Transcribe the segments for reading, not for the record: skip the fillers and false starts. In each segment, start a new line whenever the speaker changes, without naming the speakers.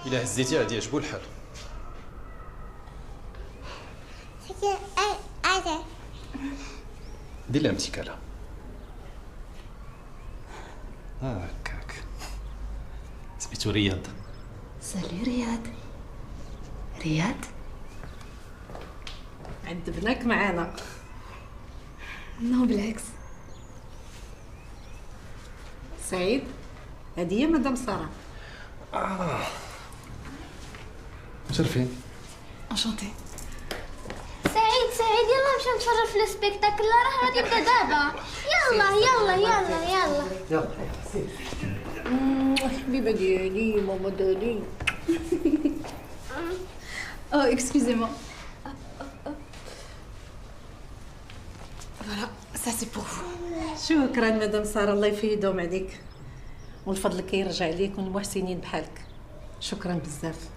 الا هزيتي غادي يعجبو الحال. دير لها امتكاله هكاك. سميتو رياض.
سالي رياض. رياض
عذبناك معانا.
نو بالعكس.
سعيد، هذه هي مدام ساره.
مشرفين.
انشونتي.
سعيد يلا نمشيو نتفرج في السبيكتاكل، راه غادي يبدا دابا. يلا
حبيبه ديالي ماما دالي.
او اكسكوزي-moi. فوالا سا سي بور فو.
شكرا مدام ساره، الله يفيدهم عليك والفضل كيرجع ليك والمحسنين بحالك. شكرا بزاف.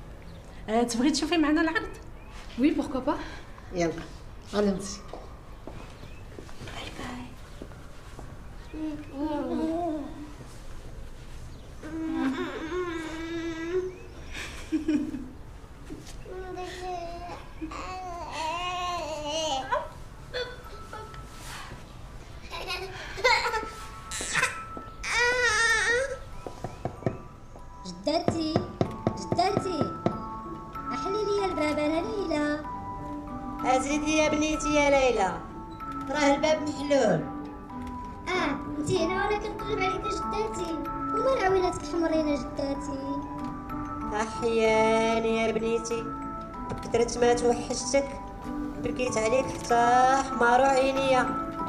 تبغي تشوفي معنا العرض؟
وي بوركوا با.
يلا غنمشي.
جداتي احلي لي الباب انا ليلى.
ازيدي يا بنيتي يا ليلى، راه الباب محلول.
انتي هنا وانا كنقلب عليك جداتي، وما العوينات الحمرين جداتي.
احياني يا بنيتي، كثرت ما توحشتك بكيت عليك حتى حمارو عينيا.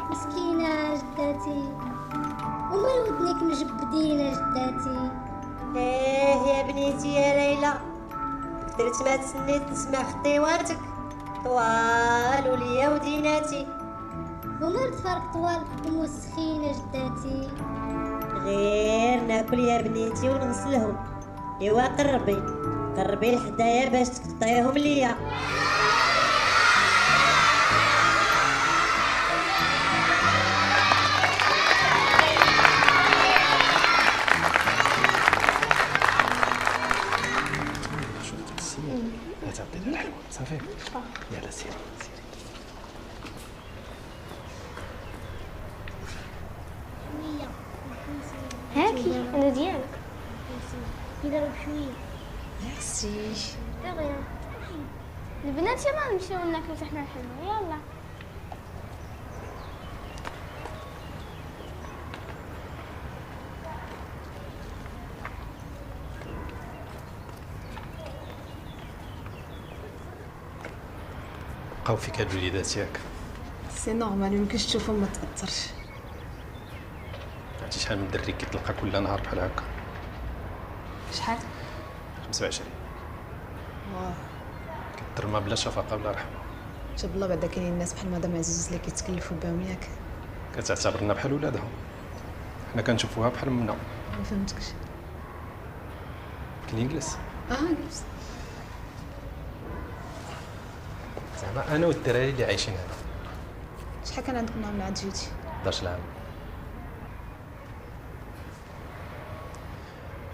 مسكينه جداتي، وما ودنيك مجبدينه جداتي.
ايه يا بنيتي يا ليلى، كثرت ما تسنيت نسمع خطيواتك طوال وليا وديناتي.
وما الفرق طوال وموسخينه جداتي.
غير ناكل يا بنيتي ونغسلهم. ايوا قربي لحدايا باش تقطعيهم ليا.
تعطينا الحلوه صافي. يلا سيري.
هاكي انا ديالك. يضرب شويه.
ميرسي.
دغيا البنات يلا نمشيو ناكلو حنا الحلوه. يلا
بقاو فيك هاد الوليدات ياك.
سي نورمال، يمكنش تشوفهم ما تاثرش.
عرفتي شحال من دري كيتلقى كل نهار بحال هكا؟
شحال؟
25.
واه
كترمى بلا شفقه بلا رحمه.
جاب الله بعدا كاينين الناس بحال مدام عزوز اللي كيتكلفوا بهم ياك.
كتعتبرنا بحال ولادهم، حنا كنشوفوها بحال منا.
ما فهمتكش.
كاين جلس
جلس.
زعما انا والدراري اللي عايشين هنا.
شحال كان عندكم نهار من عاد جيتي؟
11 عام.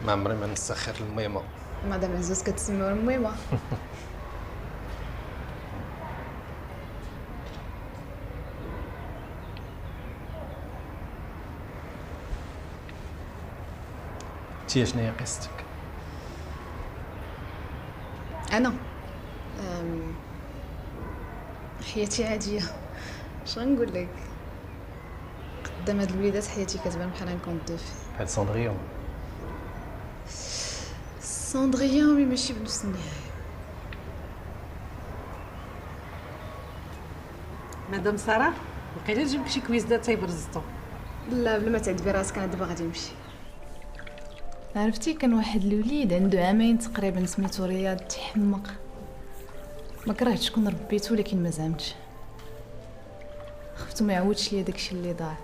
ما عمري ما نسخر الميمه.
مدام عزوز كتسميوها الميمه.
انتي شنو هي قصتك؟
انا حياتي عاديه. شنو نقول لك؟ قدام هاد الوليدات حياتي كتبان بحال ان كونت دو في.
بحال ساندريون.
ساندريان مي ماشي بنفس النهايه.
مدام ساره، وقيلا جبت شي كويزات تيبرزطو.
لا بلا ما تعذبي راسك، انا دابا غادي نمشي. عرفتي كان واحد الوليد عنده عامين تقريبا سميتو رياض، تحمق. ما كرهتش شكون ربيتو ولكن ما زعمتش. خفتو ما يعاودش ليا داكشي اللي ضاع.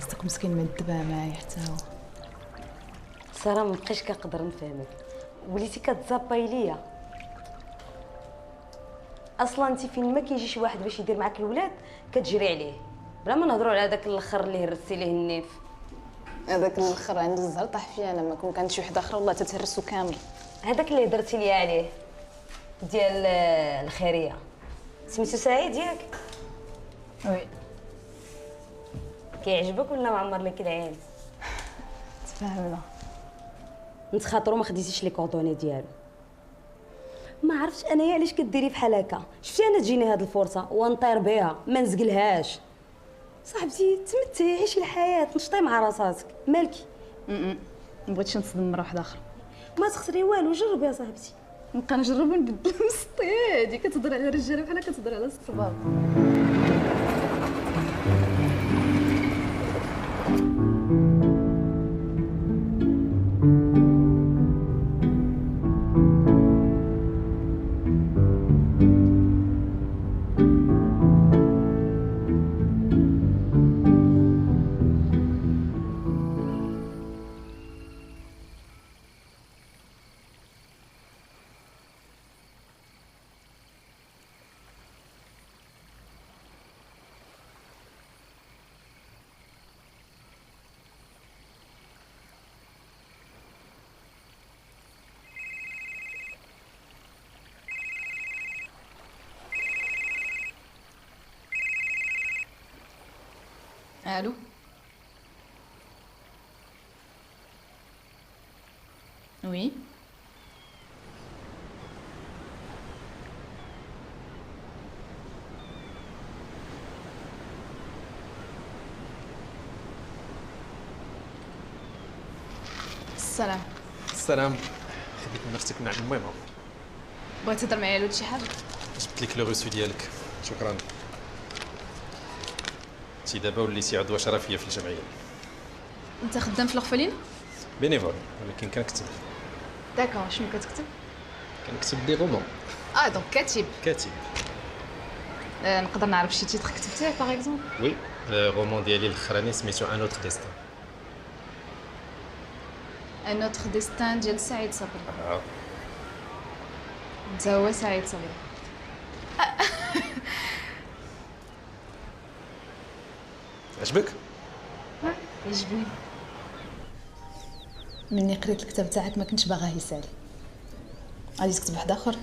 صدق مسكين مدبها معايا حتى هو.
ساره ما بقيتش كنقدر نفهمك، وليتي كتزاباي ليا. اصلا انت فين ما كيجي شي واحد باش يدير معاك الولاد كتجري عليه بلا ما نهضروا على داك الاخر اللي هرستي ليه النيف.
هذاك الاخر عنده الزهر طاح فيا انا، ما كون كانت شي وحده اخرى والله تتهرسو كامل.
هذاك اللي هضرتي لي عليه ديال الخيريه سميتو سعيد ياك؟
وي
كيعجبك ولا معمر لك العين؟
تفاهمنا.
انت خاطرو ما خديتيش لي كوردوني ديالو. ما عرفتش انايا علاش كديري بحال هكا. شفتي انا تجيني هاد الفرصه ونطير بها ما نزقلهاش. صاحبتي تمتعي عيشي الحياه نشطي مع راساتك مالكي.
ما بغيتش نصدم مرة واحدة اخرى.
ما تخسري والو جربي يا صاحبتي.
نبقى نجرب ونبدل مسطي. هادي كتهضر على الرجاله بحال كتهضر على الصباب. الو وي السلام.
السلام. خليك نفسك من عند المهم.
بغيت تهضر معايا على شي حاجه؟
جبت لك لو روسو ديالك. شكرا. انتي دابا وليتي عضوه شرفيه في الجمعيه.
انت خدام في الغفلين؟
بينيفول ولكن كنكتب.
داكور. شنو كتكتب؟
كنكتب دي رومون.
دونك كاتب.
كاتب.
نقدر نعرف شي تيتر كتبتيه باغ اكزومبل؟
وي الرومون ديالي الاخراني سميتو ان اوتر ديستان.
ان اوتر ديستان ديال سعيد صبري. انت هو سعيد صبري.
عجبك؟
عجبني. مني قريت الكتاب تاعك ما كنتش باغاه يسالي. غادي تكتب واحد اخر؟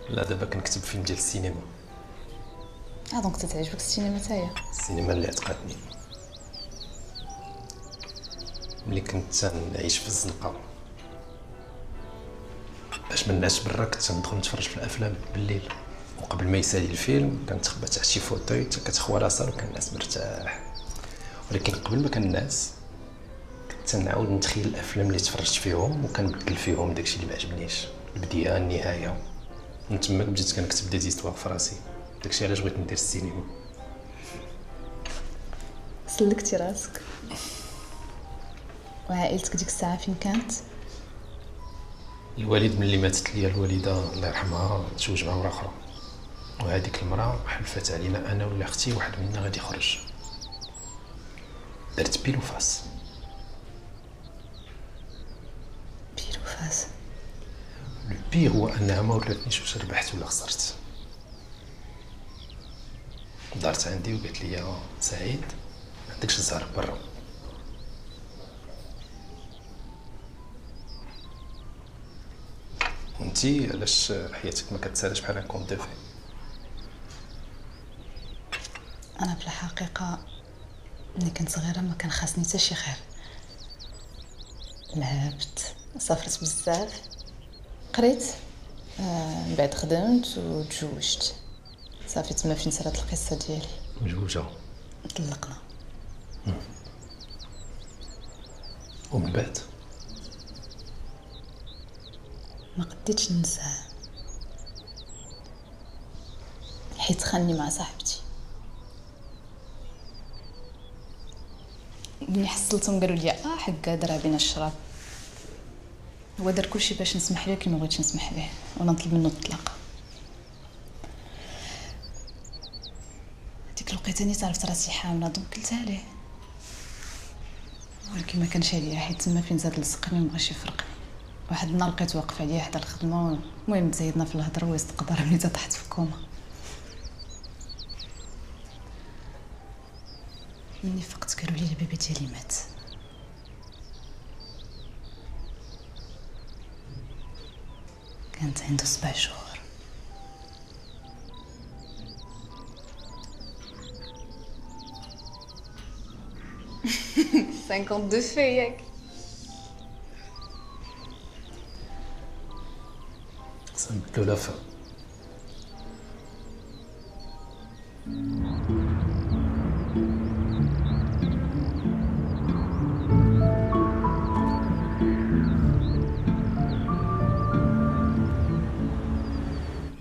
لا دابا كنكتب فيلم ديال السينما.
دونك تتعجبك السينما تاهي؟
السينما اللي عتقاتني ملي كنت نعيش في الزنقه باش ما نعس برا. كنت ندخل نتفرج في الافلام بالليل وقبل ما يسالي الفيلم كنتخبى تحت شي فوتوي حتى كتخوى راسها وكنعس مرتاح. ولكن قبل ما كنعس كنت نعاود نتخيل الافلام اللي تفرجت فيهم وكنبدل فيهم داكشي اللي ما عجبنيش البدايه النهايه. من تماك بديت كنكتب دي زيستوار في راسي. داكشي علاش بغيت ندير السينما.
سلكتي راسك. وعائلتك ديك الساعه فين كانت؟
الوالد ملي ماتت ليا الوالده الله يرحمها تزوج مع مرا اخرى، وهذيك المراه حلفت علينا انا ولا اختي واحد منا غادي يخرج. درت بيل وفاس.
بيل وفاس.
لو بير هو انها ما وراتنيش واش ربحت ولا خسرت. دارت عندي وقالت لي سعيد ما عندكش الزهر برا. وانتي علاش حياتك ما كتسالش بحال ان كونت دو في؟
انا في الحقيقه ملي كنت صغيره ما كان خاصني حتى شي خير. لعبت، سافرت بزاف، قريت، من بعد خدمت وتزوجت. صافي تما فين سرات القصه ديالي.
مزوجه.
طلقنا.
ومن بعد
ما قديتش ننساه حيت خانني مع صاحبتي. ملي حصلتهم قالوا لي حقا دار بينا الشراب. هو دار كلشي باش نسمح ليه كي ما بغيتش نسمح ليه وانا نطلب منه الطلاق. ديك الوقيته نيت عرفت راسي حامله دونك قلتها ليه، ولكن ما كانش عليا حيت تما فين زاد لصقني ومبغاش يفرقني. واحد النهار لقيت واقف عليا حدا الخدمه، المهم تزايدنا في الهضره ويستقدر ملي طحت في كوما. مني فقت قالوا لي البيبي ديالي مات. كانت عنده 7 شهور. دو فيك.
قسم بالله ولا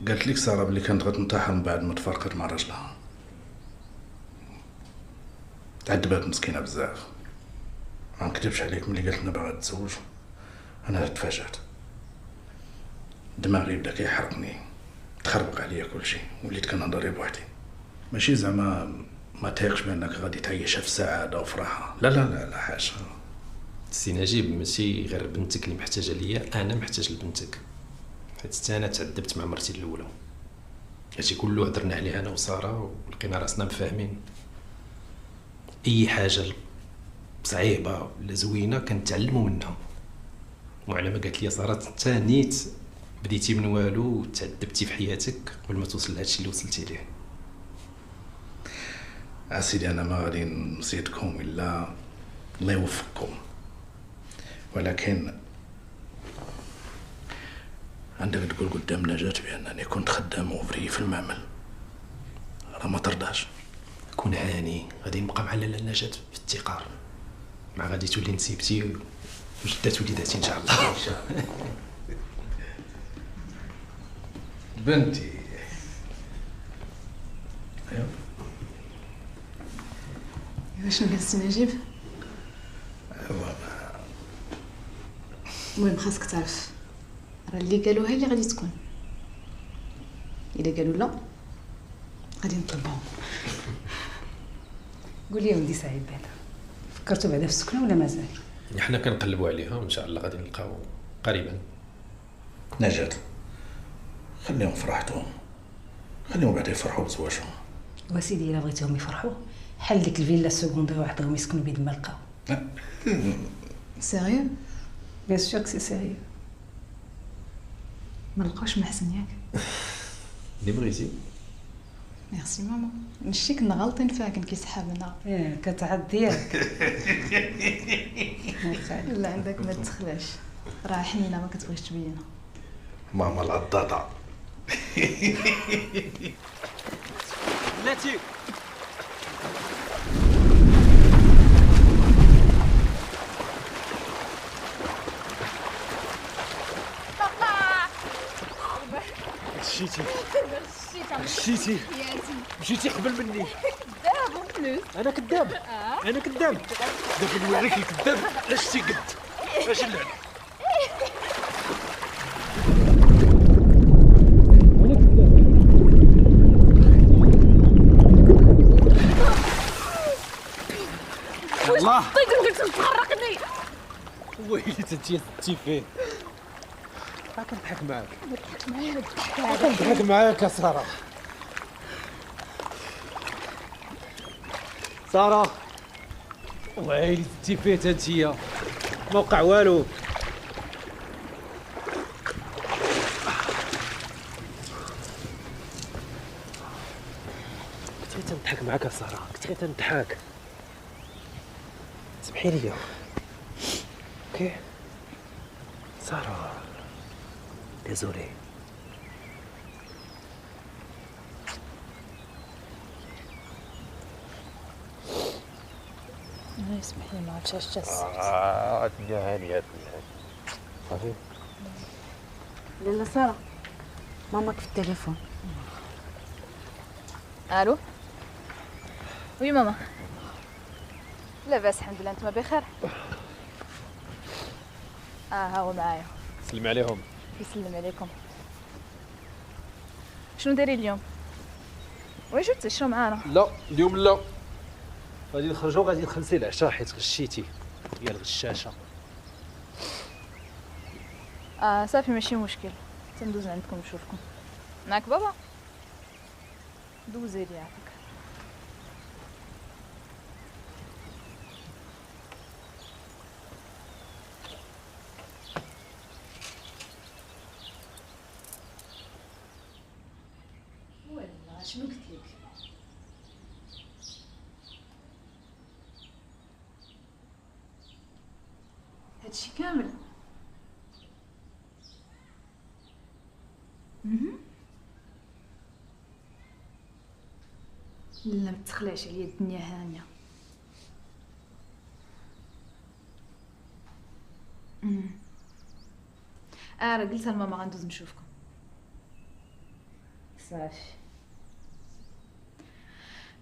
قالت لك ساره بلي كانت غتنتحر من بعد ما تفرقت مع راجلها. تعذبات مسكينه بزاف. ما نكذبش عليك، ملي قالت لنا باغا تزوج انا تفاجأت، دماغي بدا كيحرقني، تخربق عليا كلشي، وليت كنهضر بوحدي. ماشي زعما ما تايقش بانك غادي تعيشها في سعاده وفرحه، لا لا لا لا حاشا.
سي نجيب، ماشي غير بنتك اللي محتاجه ليا، انا محتاج لبنتك، حيت حتى انا تعذبت مع مرتي الاولى. هادشي كله هضرنا عليه انا وساره ولقينا راسنا مفاهمين. اي حاجه صعيبه ولا زوينه كنتعلموا منها، وعلى ما قالت لي ساره انت نيت بديتي من والو وتعذبتي في حياتك قبل ما توصل لهادشي اللي وصلتي ليه.
اسيدي انا ما غادي نزيدكم الا الله يوفقكم، ولكن عندك تقول قدام نجاة بانني كنت خدام اوفري في المعمل، راه ما ترضاش.
كون هاني، غادي نبقى مع لاله نجاة في التقار، مع غادي تولي نسيبتي وجدات وليداتي ان شاء الله. ان شاء الله.
بنتي ايوا
واش نجلس نجيب؟
ايوا
المهم خاصك تعرف راه اللي قالوها اللي غادي تكون، الا قالوا لا غادي نطلبهم.
قول لي يا ولدي سعيد، بعدا فكرتوا بعدا في السكنه ولا مازال؟
حنا كنقلبوا عليها وان شاء الله غادي نلقاو قريبا.
نجاة خليهم فرحتهم، خليهم بعدا يفرحوا بزواجهم.
وسيدي الا بغيتيهم يفرحوا حل ديك الفيلا سكوندير وحدهم يسكنوا بيد ما لقاو.
سيريو؟
بيان سور سي سيريو.
ما لقاوش محسن ياك؟
اللي بغيتي.
ميرسي ماما، نشتي كنا غالطين فيها كان كيسحابنا.
كتعد ديالك.
لا عندك ما تدخلاش، راه حنينه ما كتبغيش تبينها.
ماما العضاضة.
بلاتي مشيتي مشيتي مشيتي قبل مني. انا كذاب، انا كذاب. دابا نوري عليك الكذاب. علاش تيقد؟ علاش اللعب؟ الله
طيب قلت تغرقني.
ويلي انتي فين؟ كنضحك معاك. كنضحك معاك يا ساره. ساره ويلي انتي فين انتيا؟ ما وقع والو. كنت غير تنضحك معاك يا ساره، كنت غير تنضحك. سمحي لي. اوكي ساره، ديزولي.
يسمح لي ما عرفتش اش
الدنيا هانيه صافي.
لاله ساره، ماماك في التليفون.
الو؟ وي ماما. لاباس الحمد لله، نتوما بخير؟ ها هو معايا.
سلم عليهم.
يسلم عليكم. شنو دايرين اليوم؟ واش تشرو معانا؟
لا اليوم لا، غادي نخرجوا، غادي نخلصي العشاء حيت غشيتي ديال الغشاشه.
صافي ماشي مشكل، تندوز عندكم نشوفكم. معاك بابا؟ دوزي لي يعطيك. شنو قلت لك؟ هادشي كامل. لا، ما تخلعش عليا الدنيا هانيه. راه قلتها لماما غندوز نشوفكم.
صافي.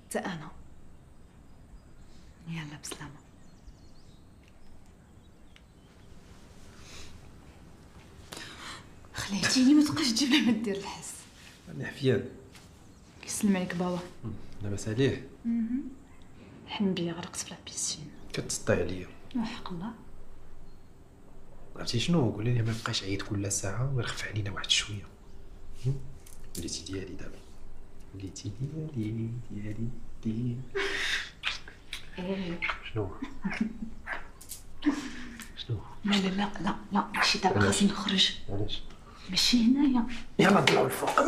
حتى انا. يلا بسلامه. خليتيني ما تبقاش تجيب لي ما دير الحس.
انا حفيان.
يسلم عليك بابا.
لاباس عليه؟
حن بيا غرقت في لابيسين.
كتسطي عليا.
وحق الله.
عرفتي شنو؟ قولي لي ما يبقاش يعيط كل ساعه ويرخف علينا واحد شويه. وليتي ديالي دابا. وليتي ديالي. شنو؟ شنو؟
لا لا لا لا لا، ماشي دابا، خاصني نخرج.
علاش؟
ماشي هنايا.
يلا نطلعوا الفوق.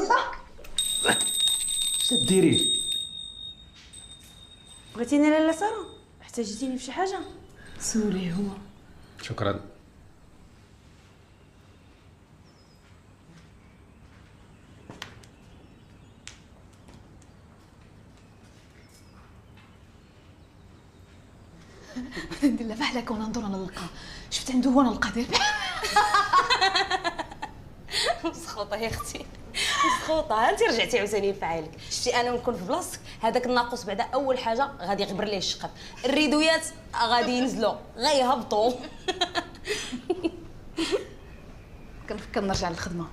اش تديري؟
بغيتيني لاله ساره؟ احتاجتيني في شي حاجه؟
سوليه هو.
شكرا.
ندير لها بحال هكا وننظر انا نلقى. شفت عنده هو نلقى داير
مسخوطه يا اختي، مسخوطه. انت رجعتي عاوتاني نفعلك. شتي انا نكون في بلاصتك، هذاك الناقوس بعدا اول حاجه غادي يغبر ليه الشقف، الريدويات غادي ينزلوا غيهبطوا.
كنفكر نرجع للخدمه.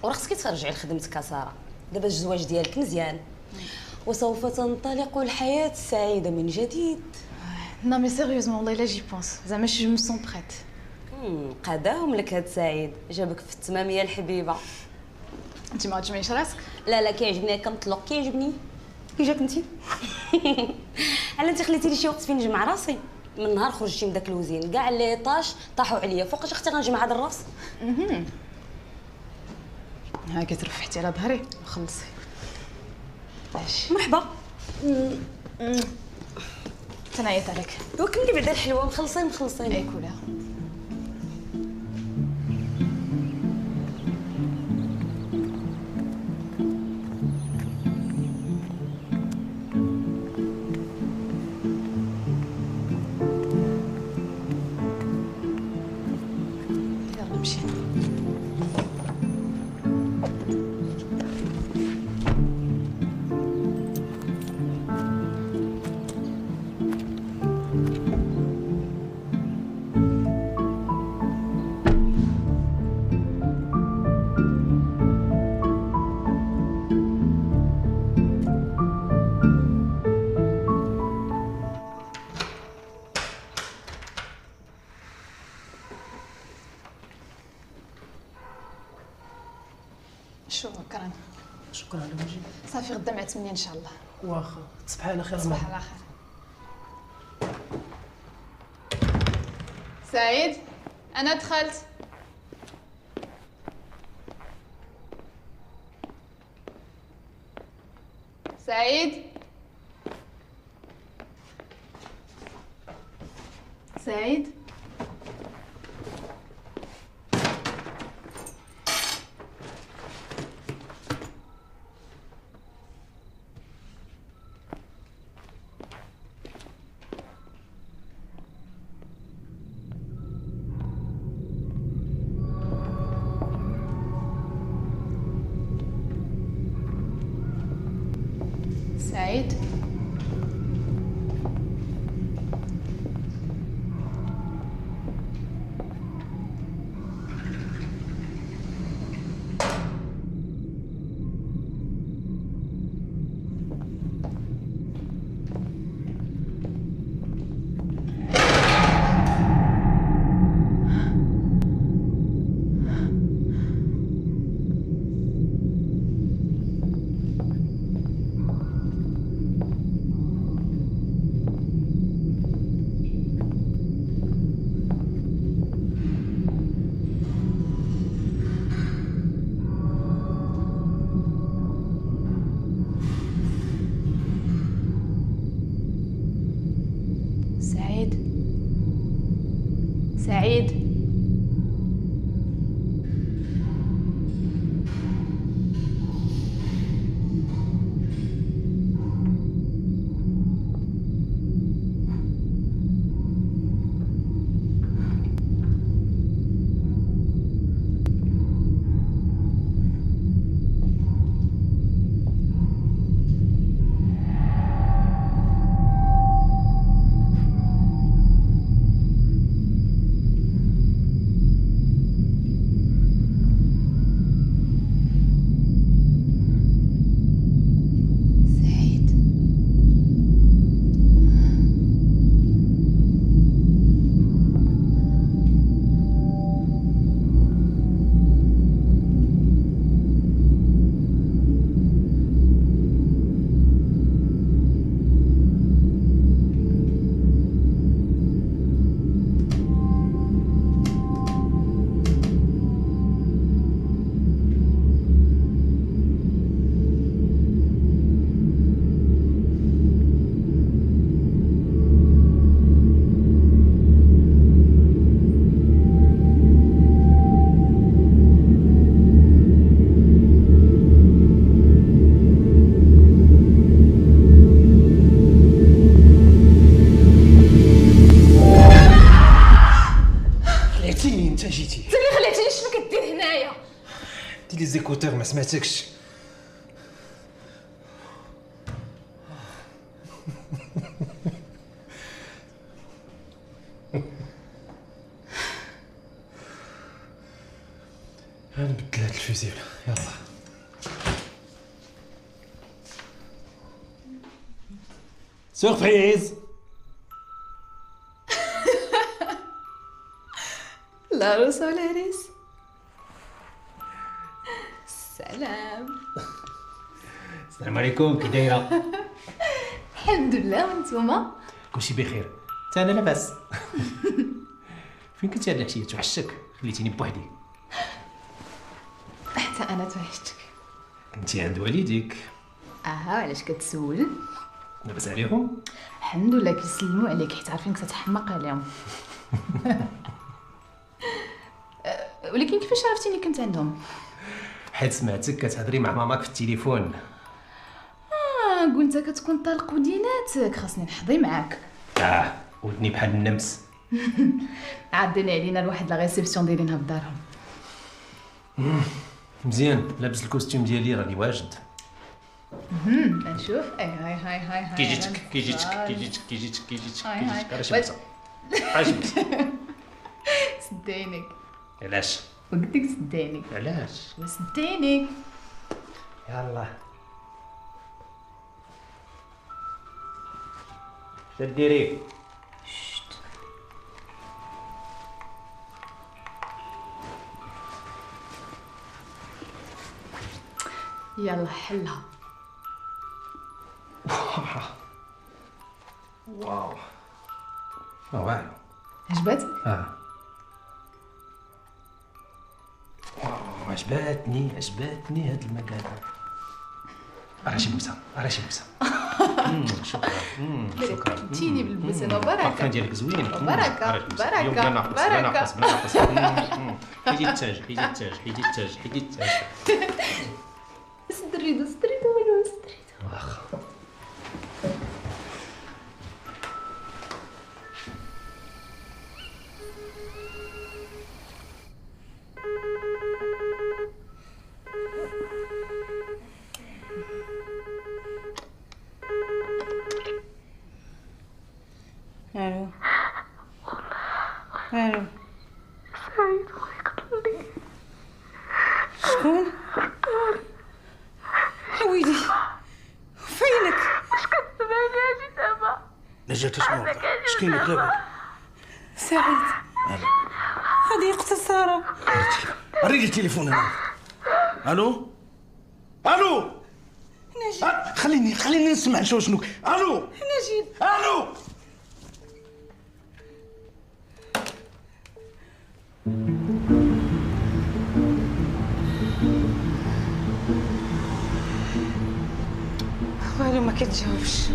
وراه خصك ترجعي لخدمتك ساره. دابا الزواج ديالك مزيان وسوف تنطلق الحياه السعيده من جديد.
نو مي سيريوزمون والله الا جي بونس زعما جو مو سون بريت.
قاداهم لك هاد سعيد، جابك في التمام يا الحبيبه.
انت ما تجمعيش راسك.
لا لا كيعجبني هكا مطلق، كيعجبني. كي جاك انت؟ على انت خليتي لي شي وقت فين نجمع راسي. من نهار خرجتي من داك الوزين كاع لي طاش طاحوا عليا. فوقاش اختي غنجمع هذا الراس؟
ها كترفحتي على ظهري وخلصي. ماشي
مرحبا.
تنعيط عليك.
وكملي بعدا الحلوه. مخلصين
اي كولها. يلا مشينا. شكرا.
شكرا على الواجب.
صافي غدا مع 8 ان شاء الله.
واخا تصبحي على خير.
صباح على خير. سعيد انا دخلت. سعيد سعيد سعيد هنايا.
دي لي زيكوتور ما سمعتكش. غنبدل هاد الفيزيبل يلا. سوربريز.
العروسة والعريس. السلام.
السلام عليكم، كي دايره؟
الحمد لله، وانتوما؟
كلشي بخير، حتى انا لاباس. فين كنتي هاد العشيه؟ توحشتك، خليتيني بوحدي.
حتى انا توحشتك.
كنتي عند والديك؟
علاش كتسول؟
لاباس عليهم؟
الحمد لله كيسلموا عليك حيت عارفين كتحمق عليهم. ولكن كيفاش عرفتيني كنت عندهم؟
حيت سمعتك كتهضري مع ماماك في التليفون.
قلت كتكون طالق وديناتك، خاصني نحضي معاك.
ودني بحال النمس.
عدينا علينا لواحد لا ريسبسيون دايرينها في دارهم.
مزيان، لابس الكوستيم ديالي راني واجد.
نشوف. هاي
كيجيتك. عجبك.
سدينك.
علاش؟
قلت لك سدينك.
علاش؟
سدينك.
يلا. شديري.
يلا حلها.
واو. واعر.
عجبتك؟
واو، عجبتني هاد المكان. راشي موسى. شكرا.
كنتيني بالبسنة وبركة.
البارفان ديالك زوين.
بركة.
بلا ناقص. حيدي التاج.
سدريدو ولو سدريدو.
واخا.
الو
سعيد بغا يقتلني.
شكون؟ ويلي فينك؟
اش كتسمعني اجي دابا؟
نجاة شنو وقع؟ اش كاين لك دابا؟
سعيد غادي يقتل سارة.
ريلي التليفون هنا. الو
نجيب.
خليني نسمع نشوف شنو. الو
نجيب.
الو
والو ما كتجاوبش.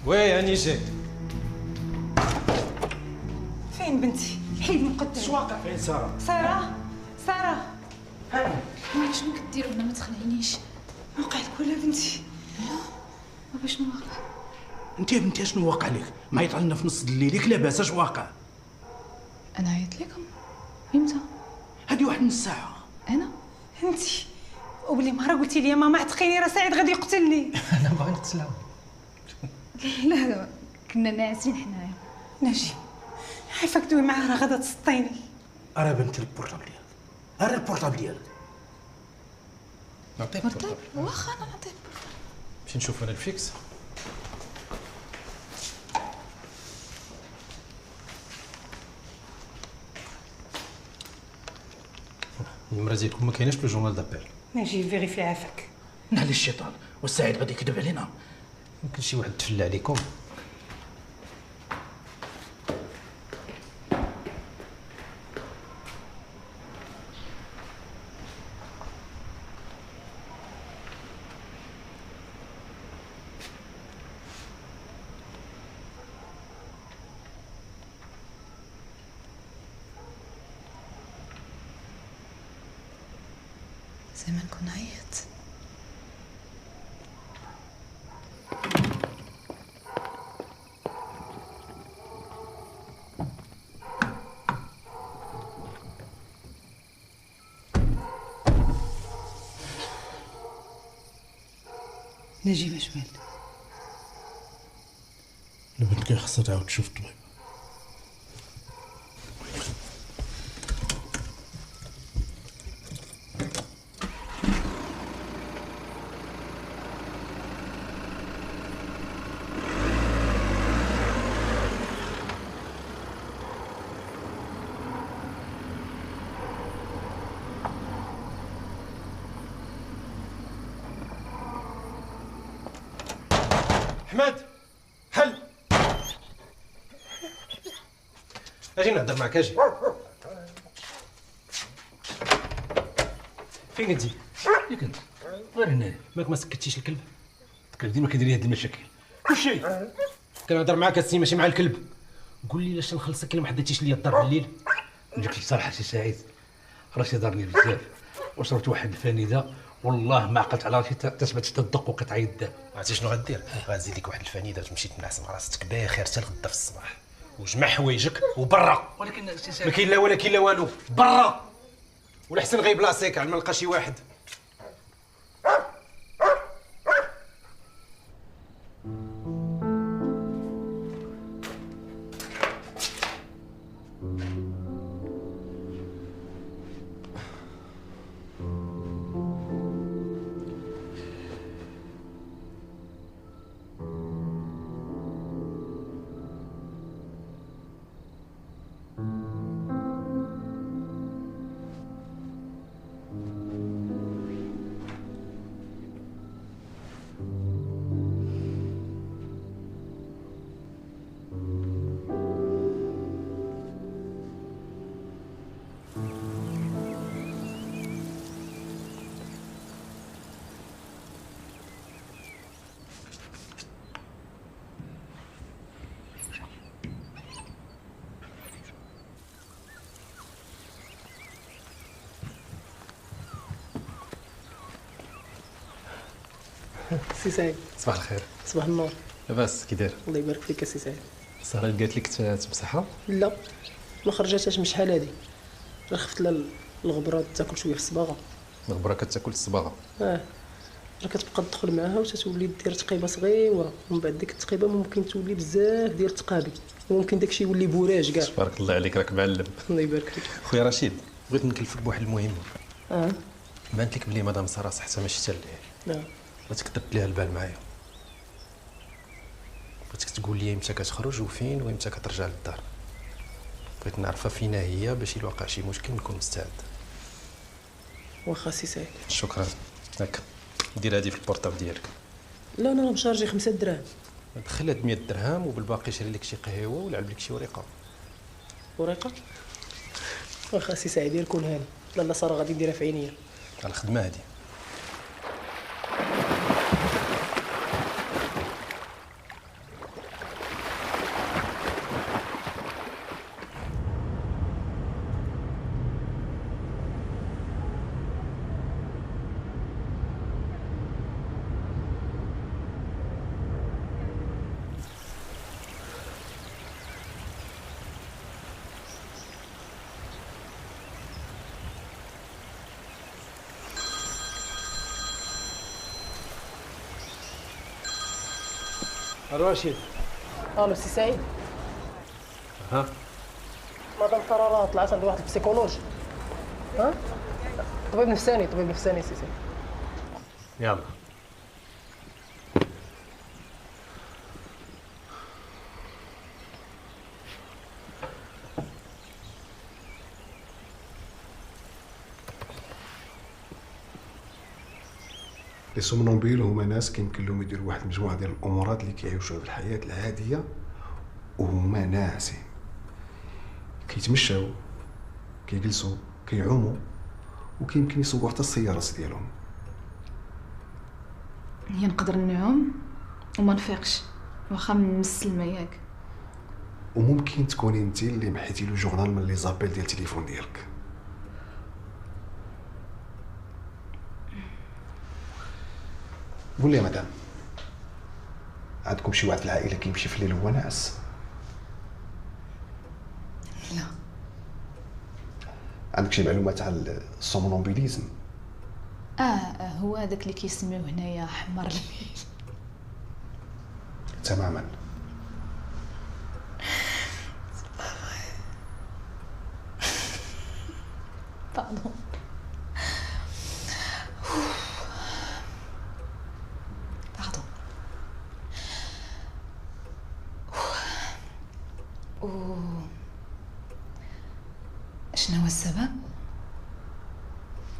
وي راني جاي.
فين بنتي؟ الحيد مقدس.
واقع فين ساره؟
سارة
شنو كديروا هنا؟ ما تخلعينيش.
وقع لك ولا بنتي؟
بابا شنو واقع؟
انت يا بنتي شنو واقع لك؟ ما يطلعنا في نص الليل ياك لاباس اش واقع؟
انا عيطت لكم امتى؟
هذه واحد نص ساعه.
انا
انتي وبلي مره قلتي لي ماما عتقيني راه سعيد غادي يقتلني.
انا باغي نقتلها.
لا كنا ناعسين حنايا.
نجيب عارفك دوي معاه راه غادا تسطيني.
ارا بنت البورطابل ديالك. ارا البورطابل ديالك.
نعطيك
مرتب واخا انا نعطيك.
نمشي نشوف انا الفيكس. النمره ديالكم ما كايناش في الجورنال دابيل.
نجي فيريفي عافاك.
نهل الشيطان والسعيد غادي يكذب علينا.
يمكن شي واحد تفلى عليكم.
زي ما نكون عيط.
نجيب اش مال؟
البنت خاصها تعاود تشوف الطبيب.
احمد حل. اجي نهضر معك اجي. فين كنتي؟
فين كنت؟ غير هنايا.
مالك ما سكتيش الكلب؟
الكلب ديما كيدير لي هاد المشاكل.
كلشي كنهضر معاك السي ماشي مع الكلب. قول لي لاش نخلصك الا ما حديتيش ليا الدار بالليل.
نجيك الصراحه سي سعيد، راسي ضرني بزاف وشربت واحد الفانيده والله ما عقلت على راسي تسمعت حتى الدق وقطع يداه.
عرفتي شنو غدير؟ غتزيد لك واحد الفنيده وتمشي تنعس مع راسك بخير حتى الغدا في الصباح وجمع حوايجك وبرا.
ولكن سي
ما
سعيد
كاين لا ولكن لا والو، برا. ولا حسن غير بلاصيك على ما نلقى شي واحد.
سي سعيد.
صباح الخير.
صباح النور.
لاباس كي داير؟
الله يبارك فيك سي سعيد.
السهرة قالت لك تمسحها؟
لا ما خرجتهاش من شحال هادي، راه خفت لها الغبره تاكل شويه في الصباغه.
الغبره كتاكل الصباغه؟
راه كتبقى تدخل معاها وتتولي دير تقيبه صغيره، ومن بعد ديك التقيبه ممكن تولي بزاف ديال التقابي، وممكن داكشي يولي بوراج كاع.
تبارك الله عليك راك معلم.
الله يبارك فيك.
خويا رشيد، بغيت نكلفك بواحد المهم.
اه
بانت لك بلي مدام ساره صحتها ما شتا ليه.
نعم.
بغيتك تدبت ليها البال معايا. بغيتك تقول لي امتى كتخرج وفين وامتى كترجع للدار. بغيت نعرفها فينا هي باش الا وقع شي مشكل نكون مستعد.
واخا سي سعيد.
شكرا. هاك دير هادي في البورطابل ديالك.
لا انا مشارجي 5 دراهم.
دخل هاد 100 درهم وبالباقي شري لك شي قهوه ولعب لك شي ورقه.
ورقه؟ واخا سي سعيد يكون هاني. لا ساره غادي نديرها في عينيا.
على الخدمه هادي. رشيد.
الو سي سعيد.
ها
مدام ساره راه طلعت عند واحد البسيكولوج. ها طبيب نفساني سي سعيد.
يلا.
لي سومنومبيل هما ناس كيمكن لهم يديروا واحد المجموعه ديال الامورات اللي كيعيشوها في الحياه العاديه، وهما ناس كيتمشاو، كيجلسوا، كيعوموا، وكيمكن يسوقوا حتى السيارات ديالهم.
هي نقدر نعوم وما نفيقش واخا نمس الماء ياك.
وممكن تكوني انت اللي محيتي له جورنال من لي زابيل ديال التليفون ديالك. قول لي يا مدام، عندكم شي واحد في العائله كيمشي في الليل وهو ناعس؟
لا.
عندك شي معلومات على السومنومبيليزم؟
هو هذاك اللي كيسميوه هنايا حمار الليل.
تماما.
باردون. باردون. شنو هو السبب؟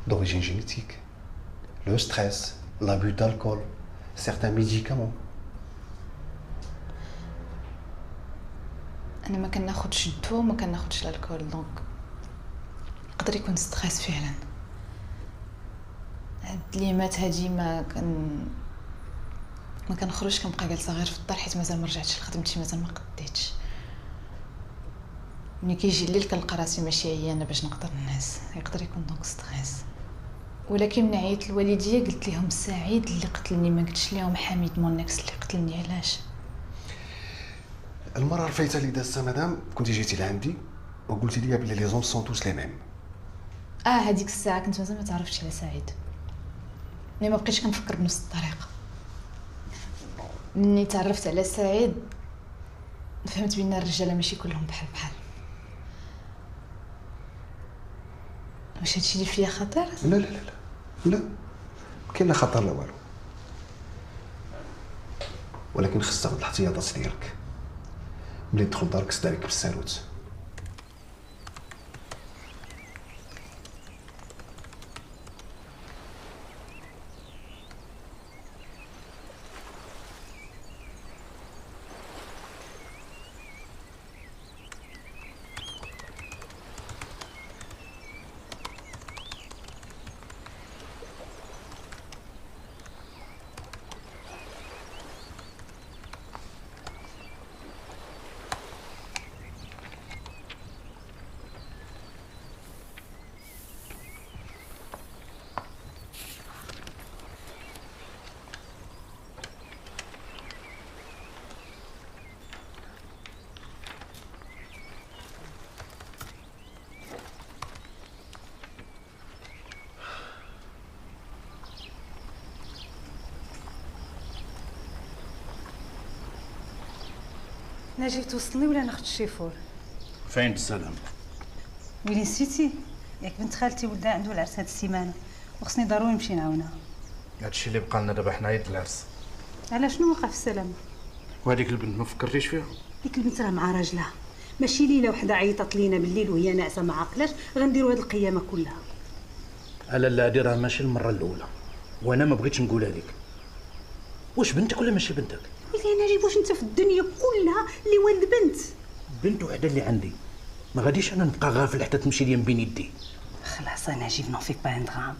D'origine génétique. Le stress, l'abus d'alcool, certains médicaments.
انا ما كناخدش الدواء وما كناخدش الكحول، دونك يقدر يكون ستريس فعلا. هاد اليامات هادي ما كنخرجش، كنبقى جالسه غير في الدار حيت مازال ما رجعتش لخدمتي، مازال ما قديتش. ملي كيجي الليل كنلقى راسي ماشي عيانه باش نقدر نعس، يقدر يكون دونك ستريس. ولكن من عيط الوالديه قلت لهم سعيد اللي قتلني، ما قلتش لهم حميد مونكس اللي قتلني. علاش؟
المره الفايته اللي دازتها مدام كنتي جيتي لعندي وقلتي لي بلي لي زوم سون توس لي ميم.
هذيك الساعه كنت مازال ما تعرفتش على سعيد، مي ما بقيتش كنفكر بنفس الطريقه. مني تعرفت على سعيد فهمت بان الرجاله ماشي كلهم بحال. واش هادشي اللي فيا خطر؟
لا لا لا لا، ما كاين لا خطر لا والو، ولكن خصك تاخذ الاحتياطات ديالك. ملي تدخل دارك سد عليك بالساروت.
نجي توصلني ولا ناخذ الشيفور؟
فين السلام؟
ويلي نسيتي؟ ياك بنت خالتي ولدها عنده العرس هاد السيمانه وخصني ضروري نمشي نعاونها.
هادشي اللي بقى لنا دابا حنايا العرس.
على شنو وقع في السلامه؟
وهاديك البنت ما فكرتيش فيها؟
ديك البنت راه مع راجلها، ماشي ليله وحده عيطت لينا بالليل وهي ناعسه ما عقلاش غنديروا هاد القيامه كلها.
على لا هادي راه ماشي المره الاولى، وانا ما بغيتش نقولها لك. واش بنتك ولا ماشي بنتك؟
ويلي نجيب واش انت في الدنيا كلها اللي والد بنت؟
بنت وحده اللي عندي، ما غاديش انا نبقى غافل حتى تمشي لي من بين يدي.
خلاص انا نجيب نو فيك با ان درام.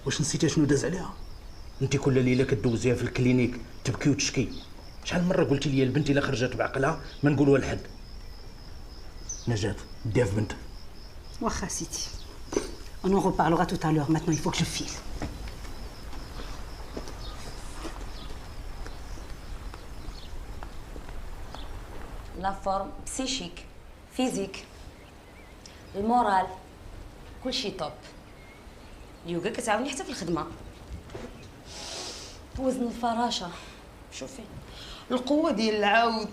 واش نسيتي شنو داز عليها؟ انت كل ليله كدوزيها في الكلينيك تبكي وتشكي. شحال مره قلتي لي البنت الا خرجت بعقلها ما نقولوها لحد. نجاة ديها في بنتك.
واخا سيتي. On en reparlera tout à l'heure. Maintenant, il faut que je file.
لا فورم بسيشيك فيزيك المورال كلشي توب. اليوغا كتعاوني حتى في الخدمه. وزن الفراشه شوفي، القوه ديال العود.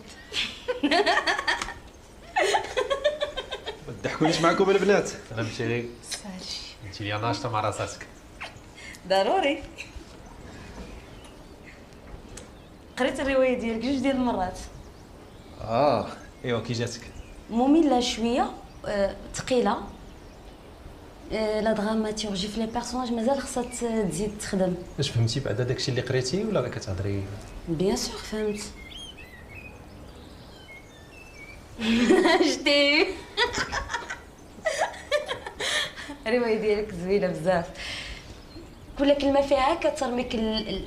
ما تضحكونيش معكم البنات، فهمتي غير انت اللي ناشطه مع راساتك.
ضروري. قريت الروايه ديالك جوج ديال المرات.
ايوا كي جاتك؟
ممله شويه، ثقيله، لا دراماتورجي في لي بيرسوناج مازال خصها تزيد تخدم.
واش فهمتي بعدا داكشي اللي قريتي ولا غير كتهضري؟
بيان سور فهمت. شتي الروايه ديالك زوينه بزاف، كل كلمه فيها كترميك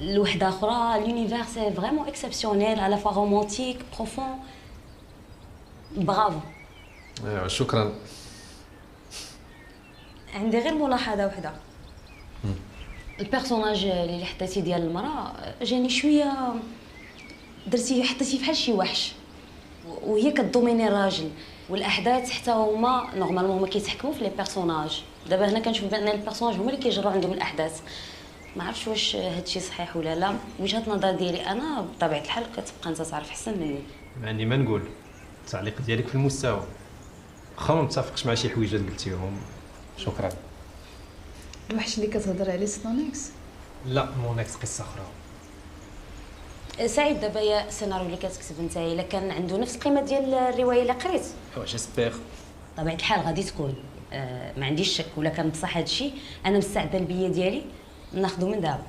لوحده اخرى. لونيفير سي فريمون اكسبسيونيل، على فوا رومانتيك بروفون. برافو.
ايوا شكرا.
عندي غير ملاحظه وحده. البيرسوناج اللي حطيتي ديال المراه جاني شويه درتي حطيتي بحال شي وحش وهي كدوميني الراجل، والاحداث حتى هما نورمالمون هما كيتحكموا في لي بيرسوناج. دابا هنا كنشوف بان البيرسوناج هما اللي كيجروا عندهم الاحداث. ما عرفتش واش هادشي صحيح ولا لا. وجهه النظر ديالي انا بطبيعه الحال كتبقى انت تعرف احسن مني.
ما عندي ما نقول، التعليق ديالك في المستوى، واخا ما متفقش مع شي حويجات قلتيهم. شكرا.
الوحش اللي كتهضر عليه ستونيكس؟
لا مونيكس قصه اخرى.
سعيد دابا يا السيناريو اللي كتكتب انت الا كان عنده نفس القيمه ديال الروايه اللي قريت؟
ايوا جيسبيغ.
بطبيعه الحال غادي تكون ما عنديش شك. ولا كان بصح هادشي انا مستعده البيه ديالي ناخذو من دابا،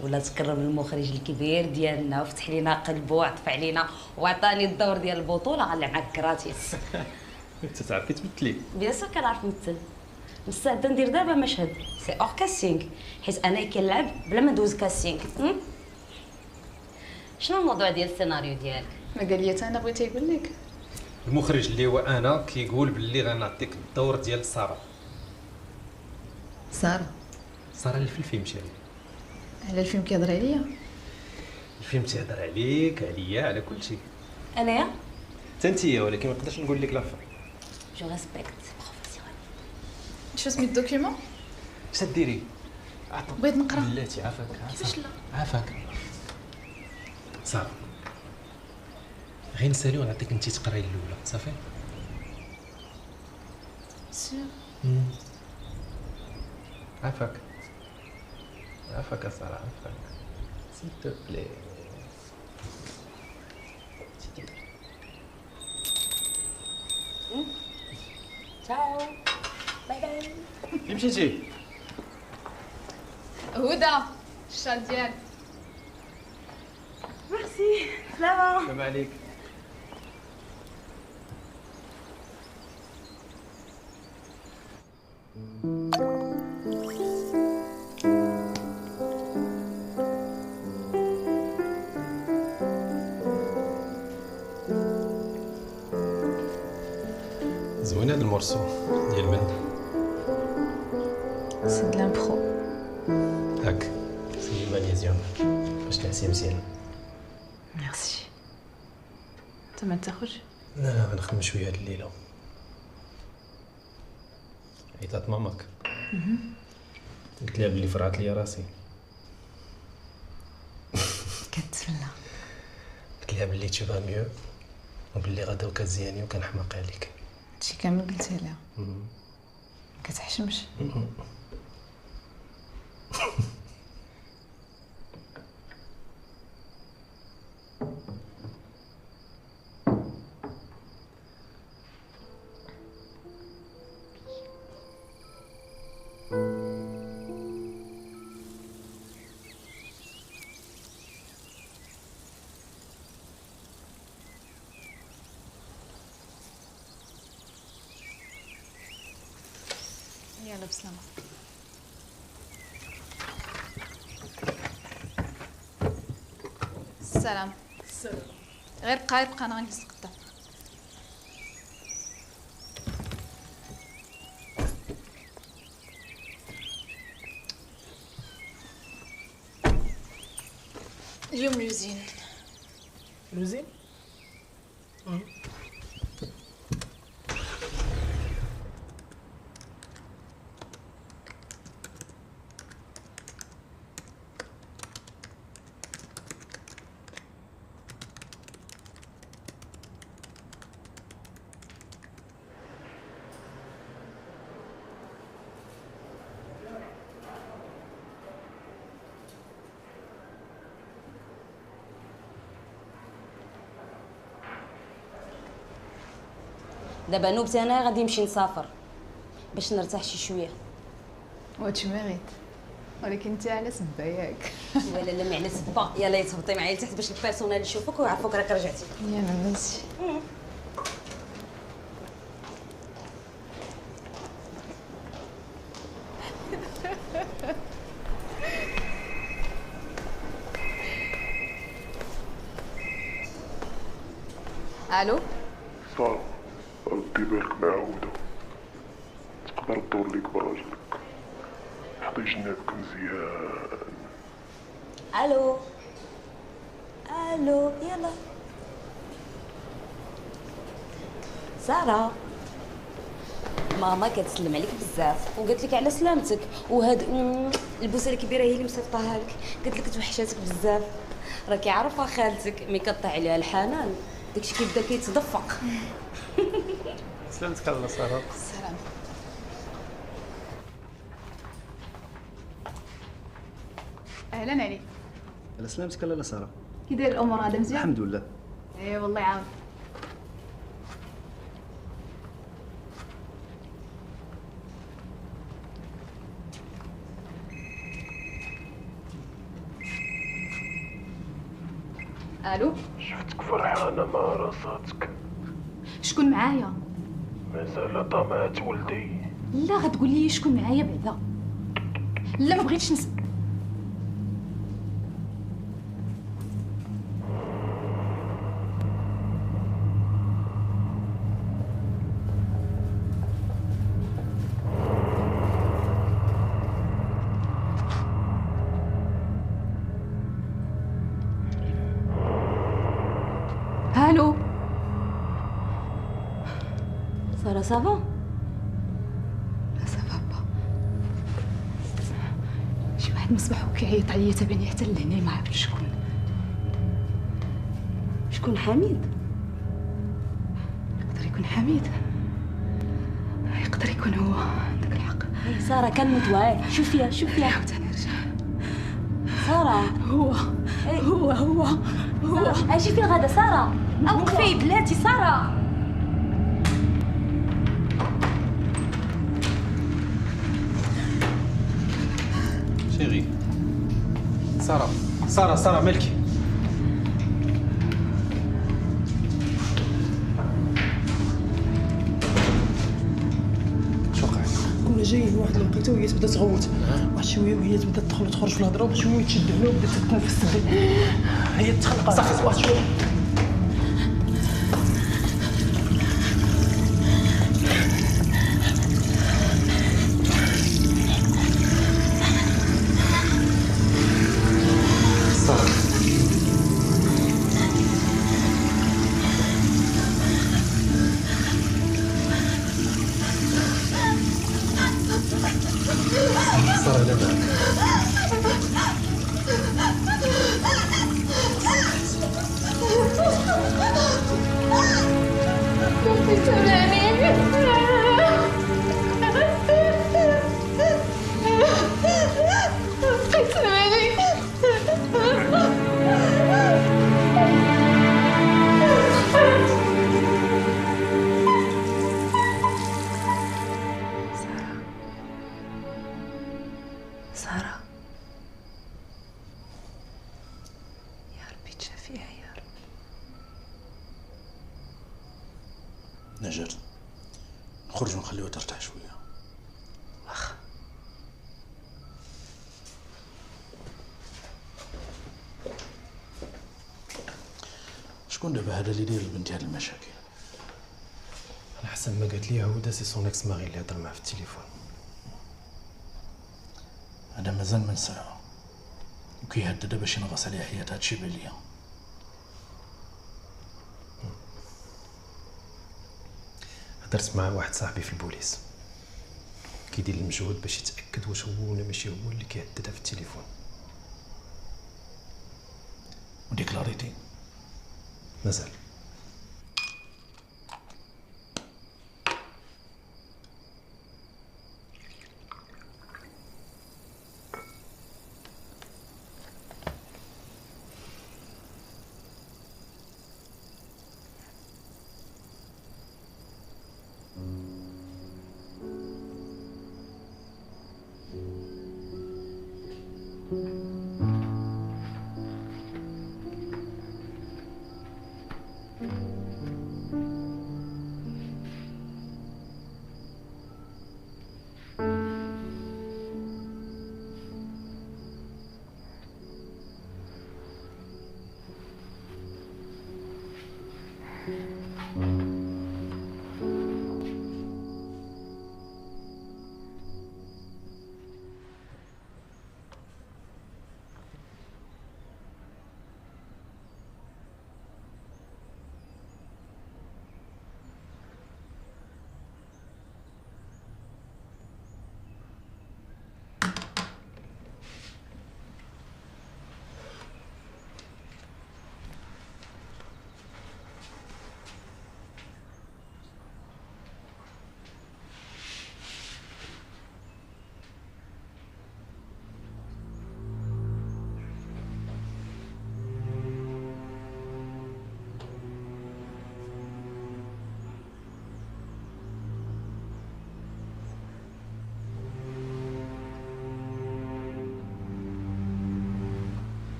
ولا تكرم المخرج الكبير ديالنا وفتح لينا قلبه وعطف علينا وعطاني الدور ديال البطوله غنلعب معاك كراتيس.
انت تعرفي تمثلي؟
بيان سور كنعرف نمثل. مستعده ندير دابا مشهد سي اور كاستينغ، حيت انا كنلعب بلا ما ندوز كاستينغ. شنو الموضوع ديال السيناريو ديالك؟
ما قال لي انا بغيت يقول لك
المخرج اللي هو انا كيقول باللي غنعطيك الدور ديال ساره.
ساره
اللي في الفيلم شي
على الفيلم كيهضر عليا؟
الفيلم تيهضر عليك عليا على كل شيء.
انايا
حتى انتيا، ولكن ما نقدرش نقول لك لا فا.
جو ريسبكت بروفيسيونيل.
شو سميت الدوكيومون؟
اش تديري؟
بغيت نقرا.
بلاتي عافاك.
كيفاش لا؟
عافاك ساره، غير نسالي ونعطيك انت تقراي الاولى صافي؟
سير.
عافاك ساره عافاك. سيل تو بلي.
تشاو باي باي.
فين مشيتي؟
هدى الشال ديالك.
ميرسي. سلامة.
سلام عليك. زوين هذا المورسو ديال من
سي د لامبرو.
هاك سي المغنيزيوم باش تعسي مزيان.
ميرسي. انت ما تاخذش؟
لا غنخدم شويه هاد الليله. عيطات ماماك قلت لها بلي فرعت لي راسي.
كتفلا.
قلت لها بلي tu vas mieux وبلي غدا وكتزياني وكنحماق عليك.
هادشي كامل قلتي لها؟ ما كتحشمش؟ يلا بسلامة. السلام. غير بقى انا غنجلس قدام. اليوم لوزين.
لوزين؟
دابا نوبت انا غادي نمشي نسافر باش نرتاح شي شويه.
وتشميغيت، ولكن انت على سبا ياك.
ولا لا معنى سبا. يلا يتهبطي معايا لتحت باش البيرسونال يشوفوك ويعرفوك راك رجعتي.
يا ماشي. الو
سارة، ردي بالك معاودة، تقدر تدور ليك براجلك، حطي جنابك مزيان.
الو الو يلا ساره، ماما كتسلم عليك بزاف وقالت لك على سلامتك، وهاد البوسه الكبيره هي اللي مصيفطاها لك، قالت لك توحشاتك بزاف، راكي عارفه خالتك ملي كطيح عليها الحنان داكشي كيبدا كيتدفق.
سلامتك الله سارة.
السلام. اهلا عليك.
على سلامتك لاله ساره.
كي داير الامور هذا مزيان؟
الحمد لله.
اي والله يعاون. الو
شفتك فرحانة مع راساتك،
شكون معايا؟
مازال طمعت ولدي.
لا غتقول لي شكون معايا بعدا. لا ما بغيتش الو
ساره صافا؟
لا صافا با. شي واحد مصباح وكيعيط عليا تابعني حتى لهنا، ما عرفتش
شكون حميد؟
يقدر يكون حميد، يقدر يكون هو. عندك الحق.
ساره كلمت واعي. شوفيها
عاوتاني رجع.
ساره
هو
اجي في غدا ساره. اوقفي بلاتي ساره.
شيري سارة مالكي؟ شو وقع؟
كنا جايين واحد الوقيته وهي تبدا تغوت، واحد شويه وهي تبدا تدخل وتخرج في الهضره، وواحد شويه تشد هنا وبدات تتنفس. هي تخلقات
صافي
واحد شويه.
سارة لا معك.
سارة يا ربي تشافيها يا رب.
نجاة، نخرج ونخليها ترتاح شويه.
واخا.
شكون دابا هذا اللي داير لبنتي هاد المشاكل؟
على حسب ما قالت لي هدى سي سون اكس ماغي اللي هضر معاه في التليفون.
هذا مازال من ساعه وكيهدد باش ينغص عليها حياتها. هادشي بان ليا.
هدرت مع واحد صاحبي في البوليس كيدير المجهود باش يتاكد واش هو ولا ماشي هو اللي كيهددها في التليفون.
وديكلاريتي؟
مازال.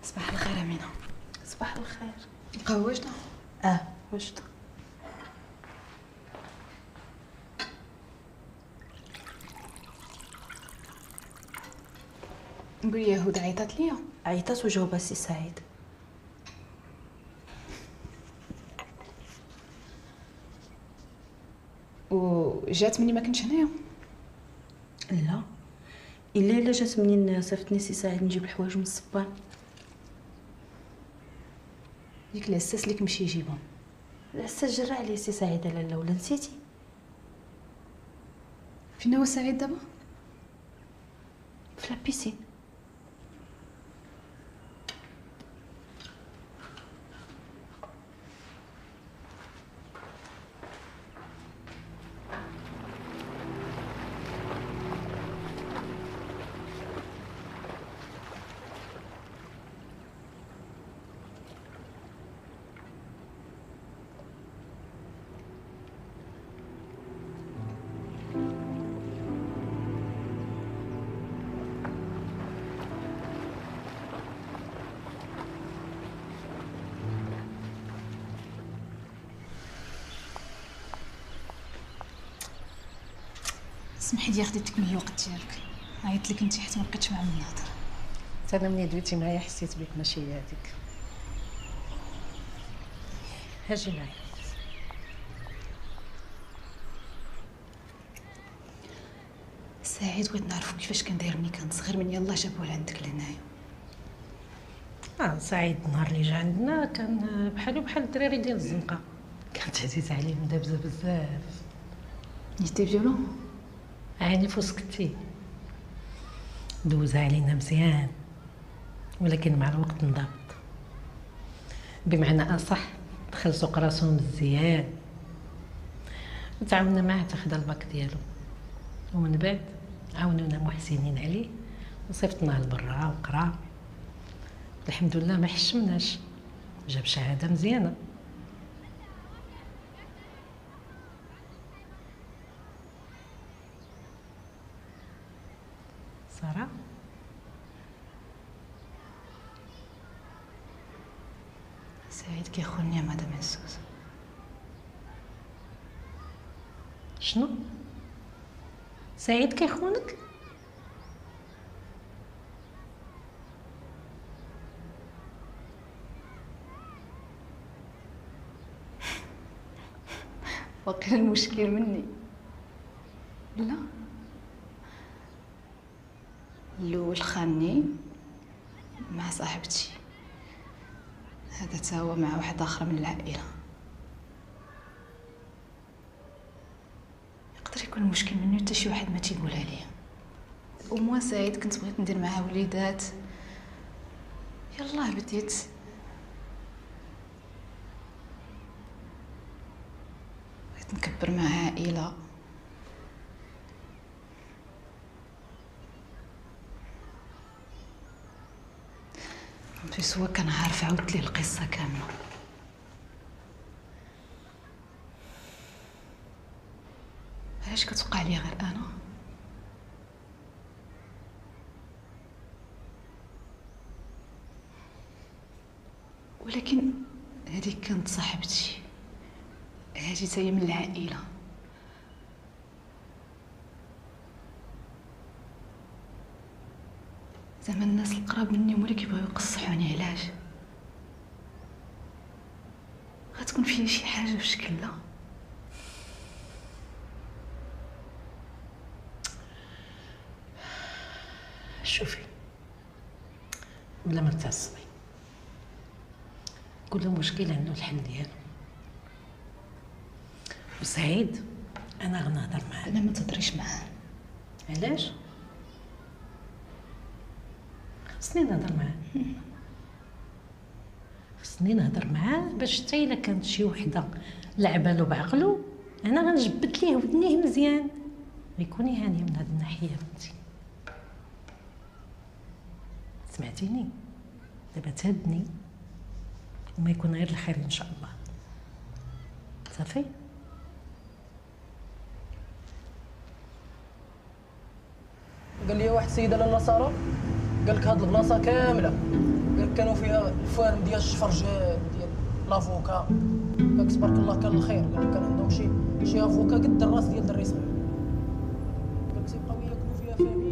صباح الخير أمينة.
صباح الخير.
القهوة واجدة؟
واجدة.
نقول يا هدى عيطات ليا.
عيطات وجاوبها سي سعيد.
وجات مني ما كنتش هنايا.
لا الا جات منين صيفطني سي سعيد نجيب الحوايج من الصبان.
ديك العساس اللي كنمشي يجيبهم.
العساس جرى عليه سي سعيد لالا ولا نسيتي؟
فين هو سعيد دابا؟
في لابيسين.
سمحي لي خديتك من الوقت ديالك. عيطت لك انت حتى ما بقيتش مع من نهضر.
انا ملي دويتي معايا حسيت بك ماشي هي هذيك. هاجي معايا.
سعيد بغيت نعرف كيفاش كان داير ملي كان صغير من يلاه جابوه لعندك لهنايا.
سعيد نهار اللي جا عندنا كان بحالو بحال الدراري ديال الزنقه، كانت عزيزه عليه مدابزه بزاف.
نيتي فيولون
عيني فوسكتي دوزها علينا مزيان، ولكن مع الوقت انضبط. بمعنى اصح دخل سوق راسو مزيان، وتعاوننا معاه تاخد الباك ديالو، ومن بعد عاونونا محسنين عليه وصيفطناه لبرا وقرا. الحمد لله ما حشمناش، جاب شهاده مزيانه. سارة
سعيد كيخونني يا مدام عزوز.
شنو؟ سعيد كيخونك؟
واقيلا المشكل مني. لا الاول خانني مع صاحبتي، هذا تا هو مع واحد اخر من العائله. يقدر يكون المشكل مني حتى شي واحد ما تيقولها ليا. وموا سعيد كنت بغيت ندير معاه وليدات، يلاه بديت بغيت نكبر معاه عائله. في سوا كان عارف عاودت ليه القصه كامله. علاش كتوقع لي غير انا؟ ولكن هذيك كانت صاحبتي، هذه تاهي من العائله. زعما الناس القراب مني هما اللي كيبغيو يقصحوني. علاش؟ غتكون فيا شي حاجه في شكل لا.
شوفي بلا ما تعصبي، كل مشكل عنده الحل ديالو. وسعيد انا غنهضر معاه.
انا ما تهضريش معاه.
علاش؟ خصني نهضر معاه، خصني نهضر معاه باش حتى الا كانت شي وحده لعبه له بعقلو انا غنجبد ليه ودنيه مزيان، غيكوني هانيه من هاد الناحيه. بنتي سمعتيني؟ دابا تهدني وما يكون غير الخير ان شاء الله. صافي؟
قال لي واحد السيده لاله ساره، قال لك هاد البلاصه كامله قال لك كانوا فيها الفارم ديال الشفرجات ديال لافوكا، قال لك تبارك الله كان الخير، قال لك كان عندهم شي افوكا قد الراس ديال دري صغير، قال لك تيبقاو ياكلوا فيها فاهمين.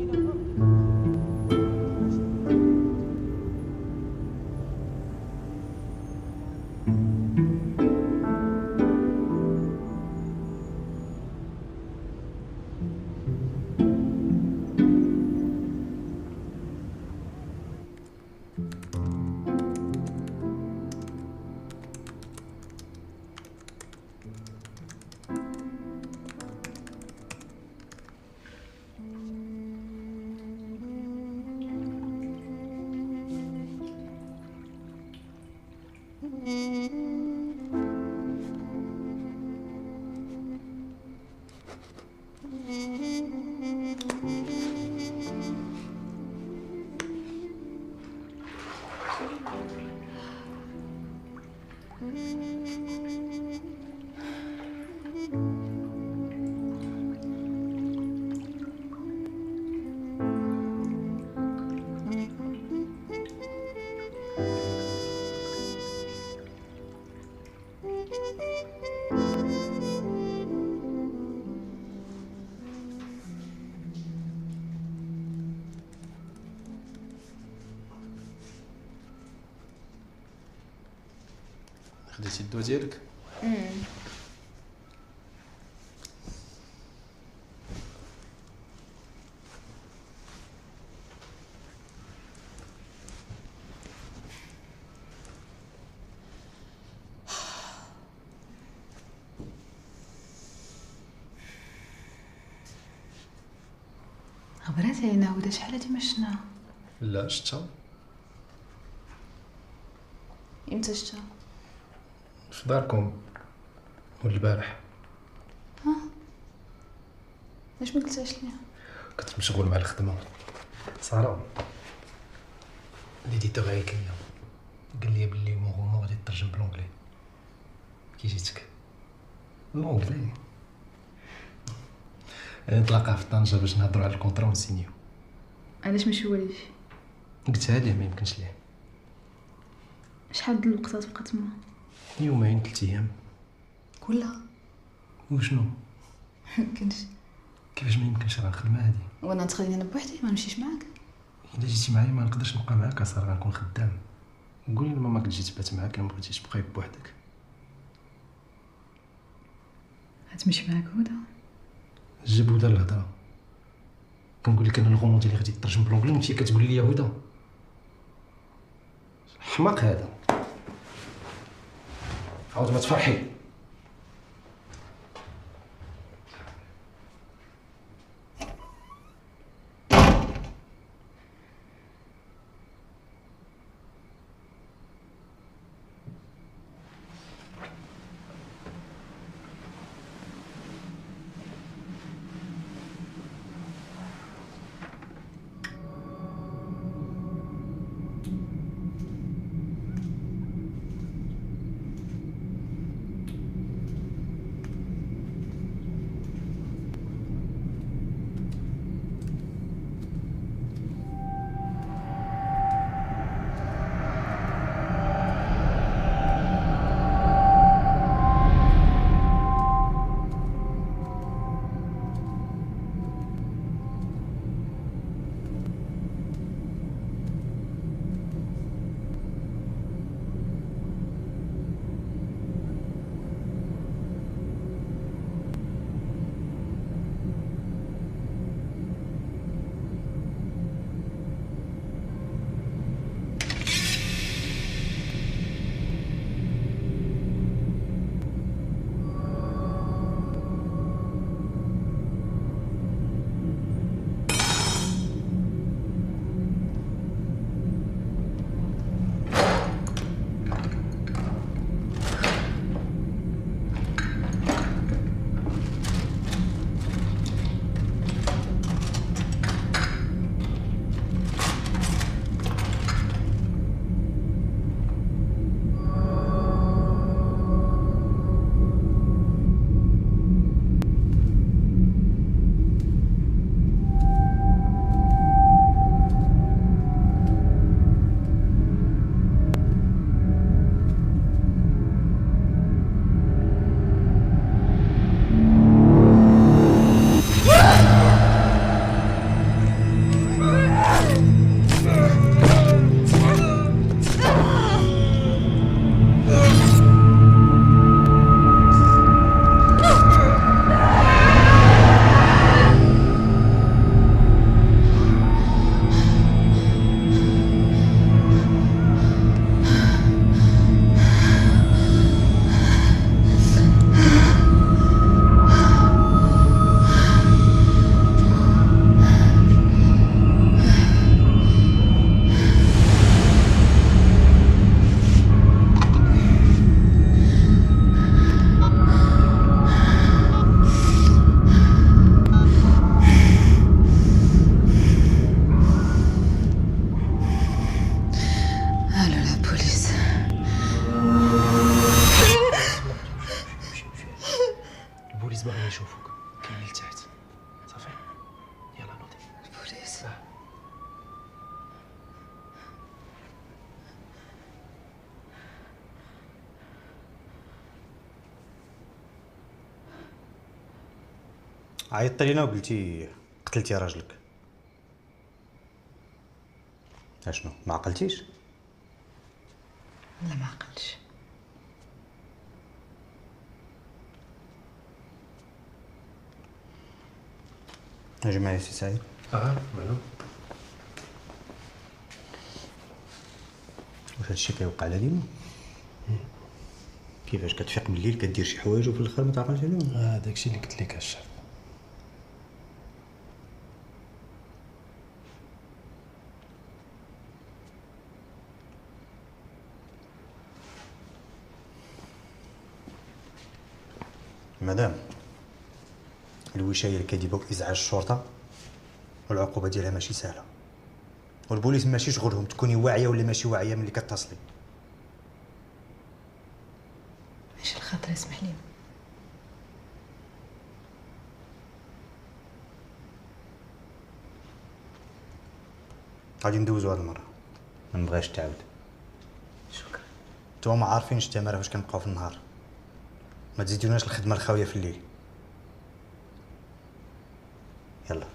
خديتي الدواء ديالك؟
خبرات علينا هدى، شحال هادي ما شفنا.
لا شتا.
امتى شتا؟
في داركم والبارح.
ها علاش ما قلتهاش ليا؟
كنت مشغول مع الخدمه. ساره ليديتور عيط ليا قال لي بلي مون رومون غادي يترجم بالونجلي. كي جيتك لونجلي نتلاقاه في طنجة باش نهضروا على الكونطرا ونسينيو.
علاش ماشي هو اللي يجي؟
قلتها ليه ما يمكنش ليه.
شحال د الوقت تبقى تما؟
يومين 3 ايام.
كلها؟
وشنو؟
ميمكنش.
كيفاش ما يمكنش؟ راه الخدمه هادي.
وانا تخليني انا بوحدي ما نمشيش معاك؟
الا جيتي معايا ما نقدرش نبقى معاك، صار غنكون خدام. قولي لماماك تجي تبات معاك، الا ما بغيتيش تبقاي بوحدك.
غتمشي معاك هدى؟
جاب هدى الهضره. كنقول لك انا الغومون ديالي غادي يترجم بالونجلي وانت كتقول لي هدى. حماق هذا. عاود ما تفرحي.
بوليس.
عيطتي لينا وقلتي قتلتي راجلك. اشنو ما عقلتيش؟
لا ما عقلتش.
اجي معايا سي سعيد.
معلوم.
واش هادشي كيوقع على ديما؟ كيفاش كتفيق من الليل كدير شي حوايج وفي الاخر ما تعقلش عليهم؟
داكشي اللي قلت لك الشاف.
مدام الوشايه الكاذبه وازعاج الشرطه والعقوبه ديالها ماشي سهله، والبوليس ماشي شغلهم تكوني واعيه ولا ماشي واعيه ملي كتصلي.
ماشي الخاطر اسمح لي.
غادي ندوزو هاد المره، ما نبغيش تعاود.
شكرا.
نتوما عارفين التماره فاش كنبقاو في النهار، ما تزيدوناش الخدمه الخاويه في الليل. يلا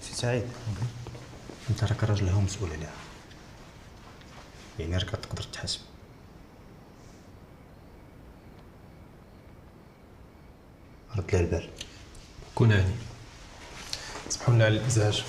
سي سعيد، انت راك راجل هو مسؤول عليها، يعني راك تقدر تحاسب. رد لها البال.
كون هاني. سمحوا لنا على الازعاج.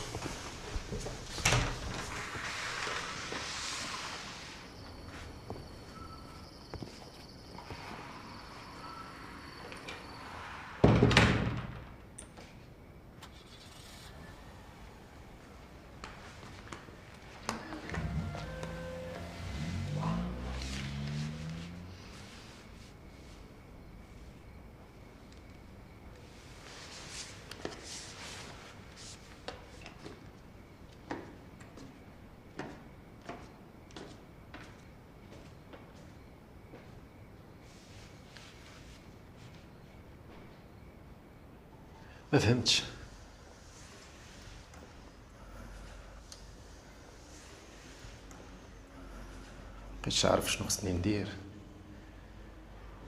ما فهمتش. مبقيتش عارف شنو خصني ندير،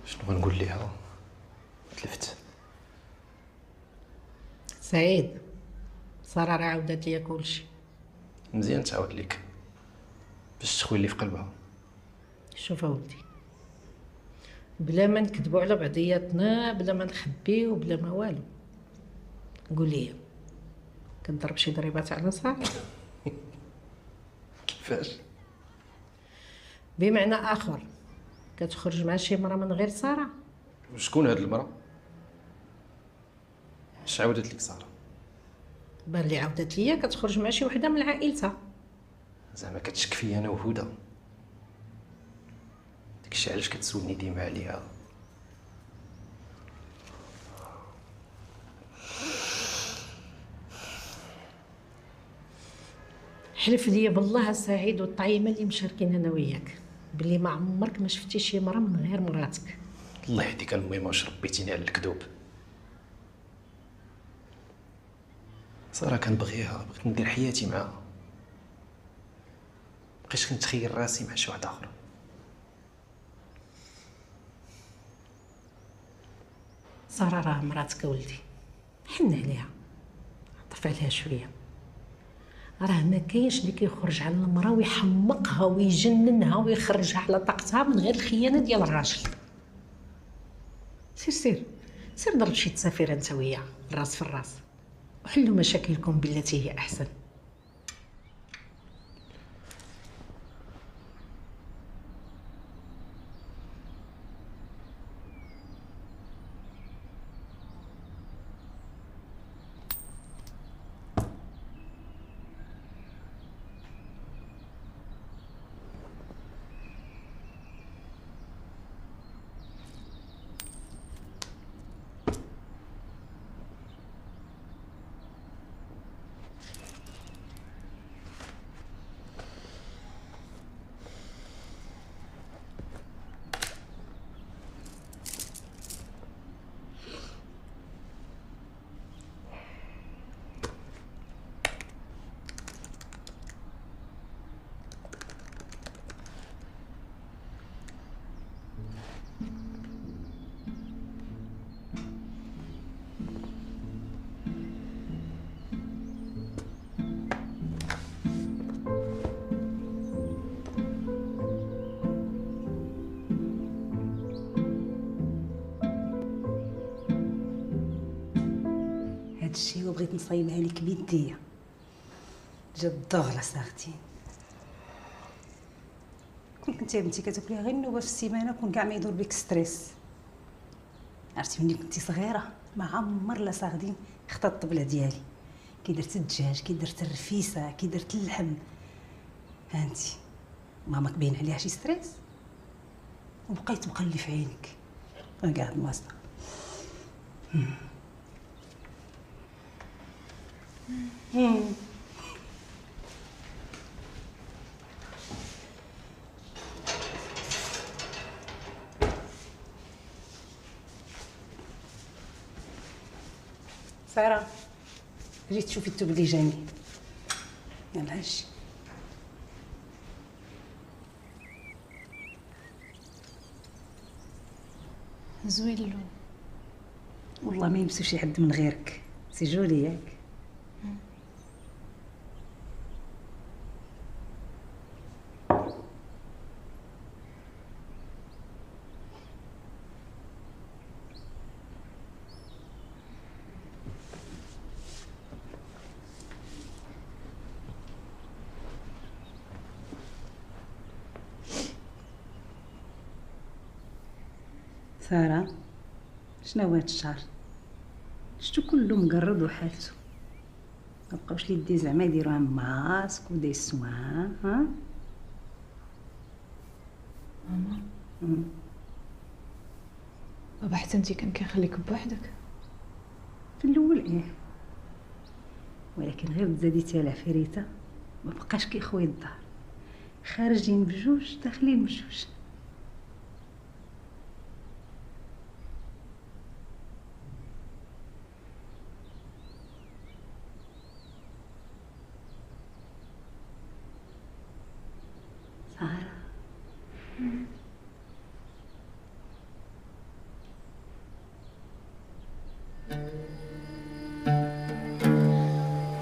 شنو غنقول ليها. تلفت.
سعيد، سارة راه عاودت ليا كلشي.
مزيان تعاود ليك باش تخوي اللي في قلبها.
شوف اودي، بلا ما نكذبوا على بعضياتنا، بلا ما نخبيو، بلا ما والو، قول لي كنضرب شي ضريبات على سارة؟
كيفاش؟
بمعنى اخر كتخرج مع شي مرة من غير سارة؟
شكون هاد المرأة؟ اش عاودت لك سارة؟
بان لي عاودت ليا كتخرج مع شي وحده من عائلتها.
زعما كتشك فيا انا وهدى؟ داكشي علاش كتسولني ديما عليها.
حلف ليا بالله سعيد والطعيمه اللي مشاركين انا وياك بلي ما عمرك ما شفتي شي مرة من غير مراتك.
الله يهديك المهم واش ربيتيني على الكذوب. سارة كنبغيها، بغيت ندير حياتي معاها، مبقيتش كنتخيل راسي مع شي واحد اخر.
سارة راه مراتك ولدي، حن عليها، عطف عليها شويه. راه ما كاينش اللي كيخرج على المراه ويحمقها ويجننها ويخرجها على طاقتها من غير الخيانه ديال الراجل. سير ضرب شي تسافير انت وياه الراس في الراس وحلوا مشاكلكم بالتي هي احسن.
الشيء وبغيت نصايبها لك بيديا. جات الدغله ساغتين. كنت يا بنتي كتاكلي غير النوبه في السيمانه كون كاع ما يدور بك ستريس. عرفتي ملي كنتي صغيره ما عمر لا صاغدين خطا الطبله ديالي، كي درت الدجاج، كي درت الرفيسه، كي درت اللحم. هانتي ماماك باين عليها شي ستريس وبقيت مقلي في عينك. انا قاعد واصله. سارة جيت تشوفي الثوب اللي جاني. يلا هشي.
زوين اللون.
والله ما يلبسو شي حد من غيرك، سي جولي ياك. سارة شنو هو هاد الشهر؟ شتو كله مقرد وحالته، مبقاوش ليدي زعما يديروها ماسك ودي سوان. ها
ماما بابا حتى انتي كان كيخليك بوحدك؟
في الاول ايه، ولكن غير تزاديتي العفريته ما بقاش كيخوي الدار، خارجين بجوج داخلين بجوج.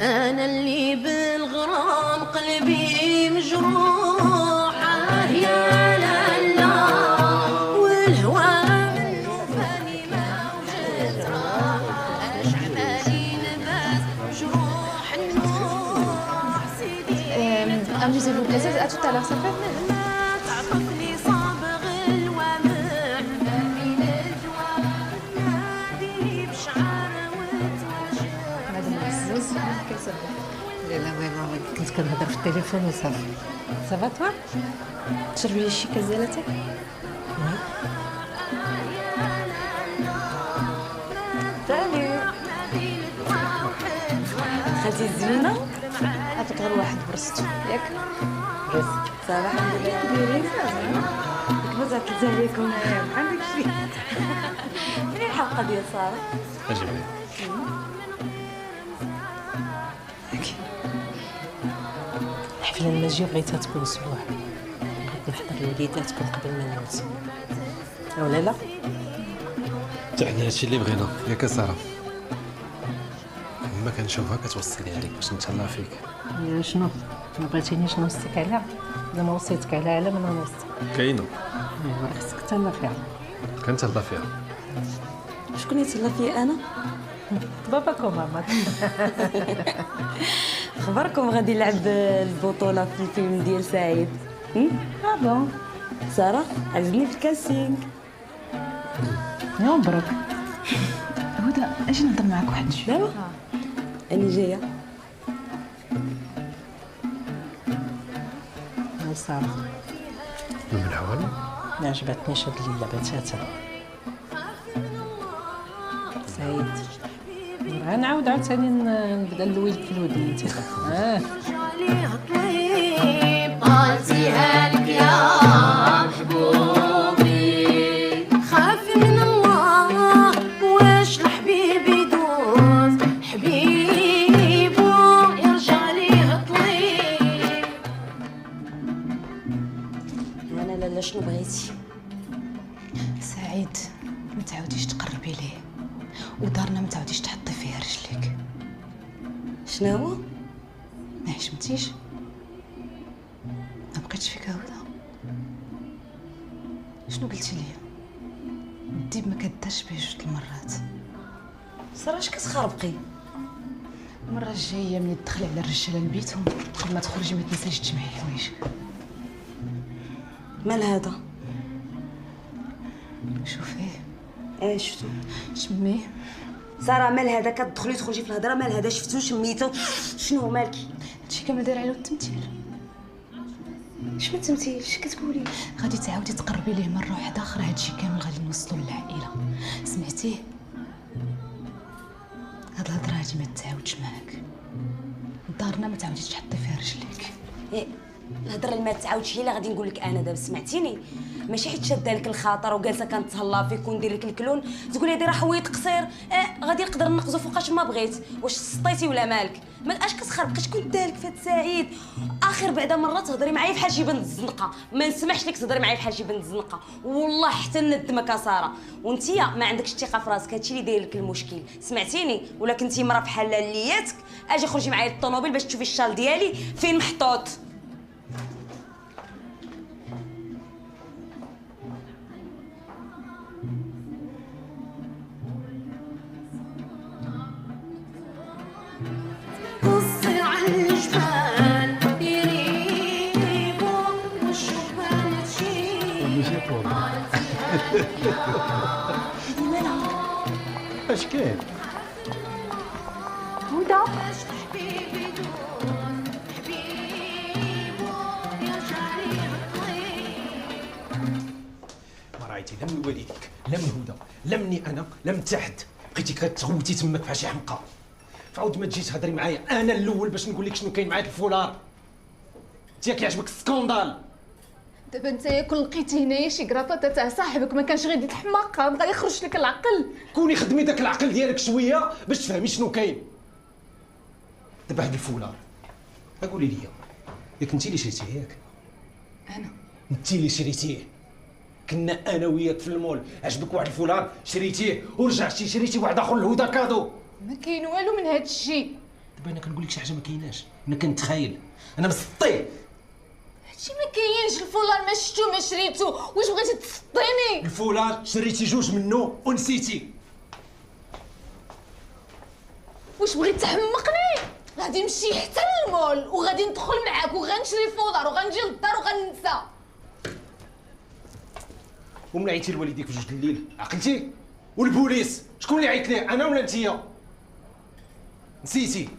أنا اللي بالغرام قلبي مجروح، يا لالا والهوى منه فاني ما وجدت راحة، اش عمالي نبات جروح النوح سيدي.
Un s'il vous plaît, à tout à l'heure, ça fait.
تعطفني صابغ الوامع فاني الجوا نادي بشعر وتوجع.
مدام عزوز كيصبح.
لا لا والله كنت كنهضر في التليفون وصافي. صافا توا
تشربي لي شي كاس ديال لاتاي؟
سالي خالتي الزوينه
عافاك غير واحد برستو ياك؟
برست صراحه الحمد لله. ديري كيفاش عطلت عليكم بحال داكشي. فين الحلقه ديال ساره؟
اجي
الحفله الماجيه بغيتها تكون اسبوع، بغيت نحضر الوليدات كون قبل ما نموت. ولا لا؟
حتى حنا هادشي اللي بغينا ياك ساره. ما كنشوفها كتوصلي عليك باش نتهلا فيك.
يا شنو؟ ما بغيتينيش نوصيك عليها؟ الا ما وصيتك عليها على من نوصيك؟
كاينه.
ايوا خصك تهلا فيها.
كنتهلا فيها.
شكون يتهلا فيا انا؟
باباك وماماك.
خبركم غادي نلعب البطوله في الفيلم ديال سعيد.
بون
ساره عجبني في الكاسينغ.
يا مبروك.
هدى اجي نهضر معاك واحد شويه.
دابا اني جايه.
يا ساره
من الحوالي
ما عجبتنيش هاد الليله بتاتا. سعيد غنعاود عاوتاني نبدا نلوي في الودن انت.
طالتيها لك يا محبوبي، خافي من الله واش الحبيب يدوز حبيبو يرجع ليه الطليب.
انا لالا شنو بغيتي؟
سعيد ما تعاوديش تقربي ليه، ودارنا ما تعاوديش تحطي فيها رجليك.
شنو هو؟
ما حشمتيش؟ ما بقيتش فيك هدى؟ شنو قلتي لي؟ الديب ما كدارش به جوج المرات.
ساره اش كتخربقي؟
المره الجايه ملي تدخلي على الرجاله لبيتهم قبل ما تخرجي ما تنسايش تجمعي حوايجك.
مال هذا؟
شوفيه.
شفتو.
شميه.
ساره مال هذا كتدخلي تخرجي في الهضره؟ مال هذا شفتو شميتو؟ شنو مالكي؟
هادشي كامل داير عليه التمثيل.
شنو التمثيل؟ اش كتقولي؟
غادي تعاودي تقربي ليه مره واحده اخرى، هادشي كامل غادي نوصلو للعائله. سمعتيه؟ هاد الهضره هادي ما تعاودش معاك. دارنا ما تعاوديش تحطي فيها رجليك.
الهضره اللي ما تعاودش هي اللي غادي نقول لك انا دابا. سمعتيني؟ ماشي حيت شاده لك الخاطر وجالسه كنتهلا فيك وندير لك الكلون تقولي هادي راه حويط قصير. غادي نقدر نقزو فوقاش ما بغيت. واش سطيتي ولا مالك؟ ما اش كتخربقي؟ شكون دالك فهاد سعيد؟ اخر بعدا مره تهضري معايا بحال شي بنت الزنقه. ما نسمحش لك تهضري معايا بحال شي بنت الزنقه والله حتى ندمك يا ساره. وانتيا ما عندكش الثقه في راسك، هادشي اللي داير لك المشكل. سمعتيني؟ ولا كنتي مره بحال لياتك اجي خرجي معايا للطوموبيل باش تشوفي الشال ديالي فين محطوط.
قصي على الجبال يريبو والشبان تشيب.
اش كاين؟
هدى
ما رايتي لا من والديك لا من هدى لا مني انا لا من تحت، بقيتي كتغوتي تمك بحال شي حمقى. فعاود ما تجيش تهضري معايا انا الاول باش نقول لك شنو كاين معاك الفولار. انت كيعجبك السكوندال.
دابا نتايا كون لقيتي هنايا شي كراطه تاع صاحبك ما كانش غادي تحماق، بغا يخرج لك العقل.
كوني خدمي داك العقل ديالك شويه باش تفهمي شنو كاين. دابا هاد الفولار قولي لي ياك انت اللي شريتيه ياك؟
انا
انت اللي شريتيه. كنا انا وياك في المول، عجبك واحد الفولار شريتيه ورجعتي شريتي واحد اخر لهدى كادو.
ما كاين والو من هاد الشيء.
دابا انا كنقول لك شي حاجه ما كايناش، انا كنتخايل انا مسطي.
هادشي ما كاينش. الفولار ما شفتو ما شريتو. واش بغيتي تسطيني؟
الفولار شريتي جوج منه ونسيتي.
واش بغيت تحمقني؟ غادي نمشي حتى للمول وغادي ندخل معاك وغنشري فولار وغنجي للدار وغننسى.
ومن عيطتي لوالديك في 2 الليل عقلتي؟ والبوليس شكون اللي عيط ليه؟ انا ولا انتيا؟ نسيتي؟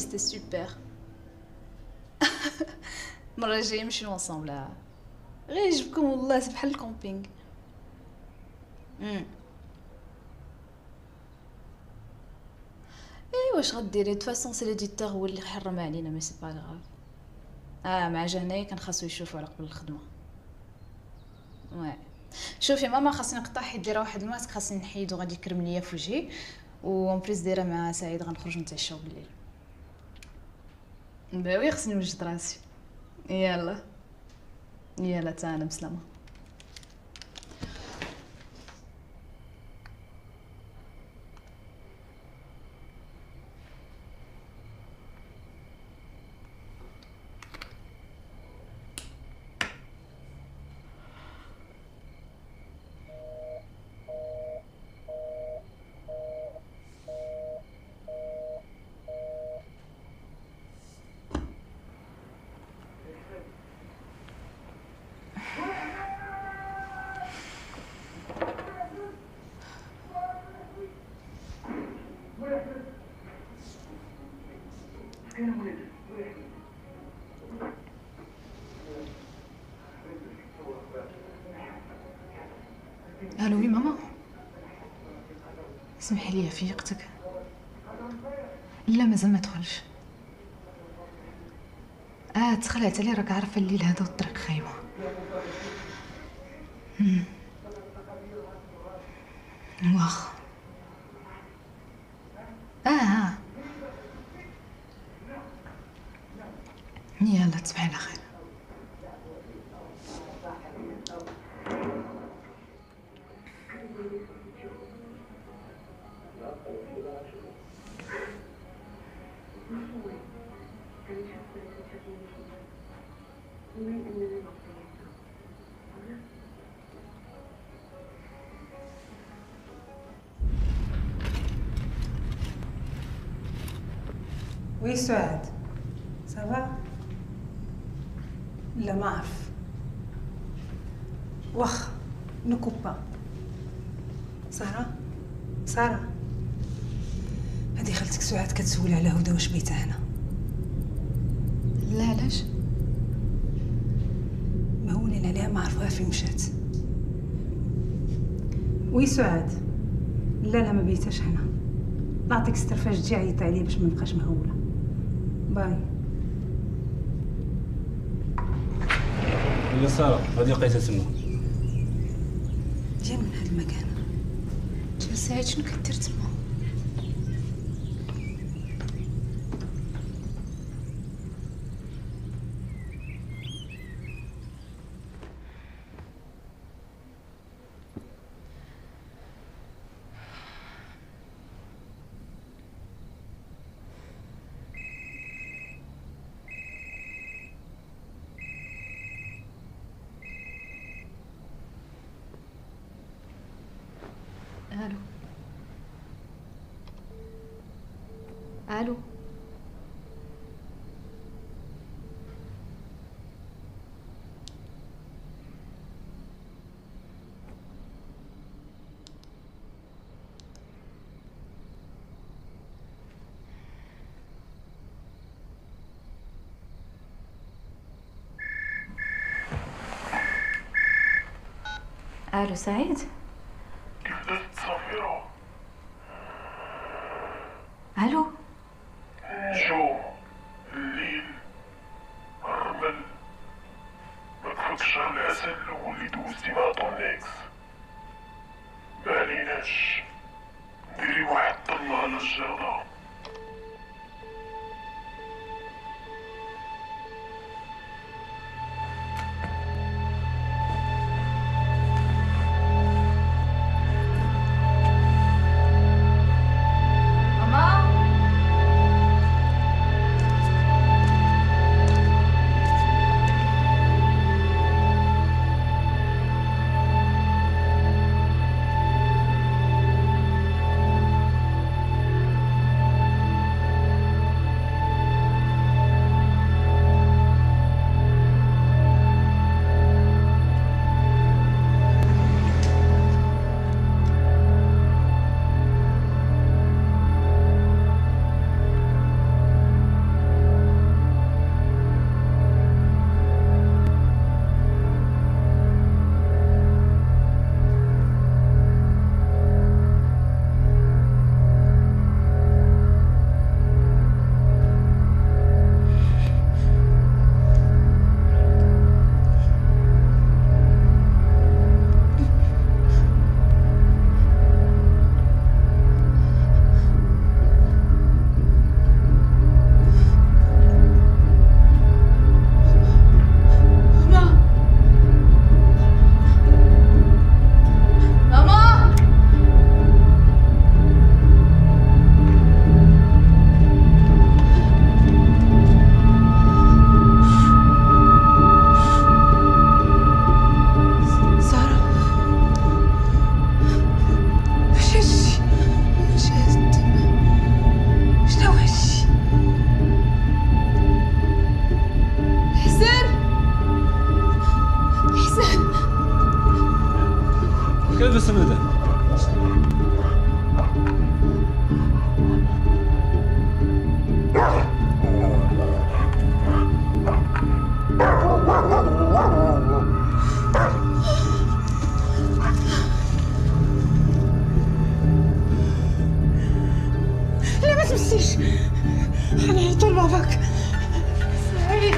سيتي سوبر. المره الجايه نمشيو اونصومبل، غير يعجبكم والله بحال الكومبينغ. اي واش غديري؟ دو فاسون سي ليديتور هو اللي حرم علينا، مي سي با غاف. مع جناي كان خاصو يشوفوا على قبل الخدمه. واه شوفي ماما، خاصني نقطع حيت دايره واحد الماسك خاصني نحيدو، غادي يكرم ليا في وجهي، و بريز دايره مع سعيد غنخرجو نتعشاو بالليل. باوي خاصني نوجد راسي. يلا يلا تا انا بسلامه. الو وي ماما، سمحي لي فيقتك. لا مازال ما دخلش. تخلعت عليه، راك عارفه الليل هذا والطريق خايبه. واخ يلا تصبحي على خير.
وي سعاد، صافا؟ لا ما عرف. واخ نكوبا. سارة هذه خالتك سعاد كتسول على هدى واش بيتها هنا.
لا علاش؟
مهولين عليها، ما عرفوها فين مشات. وي سعاد، لا ما بيتهاش هنا. نعطيك سترفاش تجي عيط عليه باش ما نبقاش مهوله. باي.
يا سارة غادي لقيتها تما.
جا من هاد المكان.
جا سعيد شنو كدير تما؟ الو الو سعيد.
كيف دازت صافيرة؟
الو
جو الليل الرمل، ما كفوتش شهر العسل الاول اللي دوزتي مع طونيكس. معليناش، ديري واحد طلة على الجردة.
ابدا.
لا ما تمسيش، غنعيطو لباباك. سعيد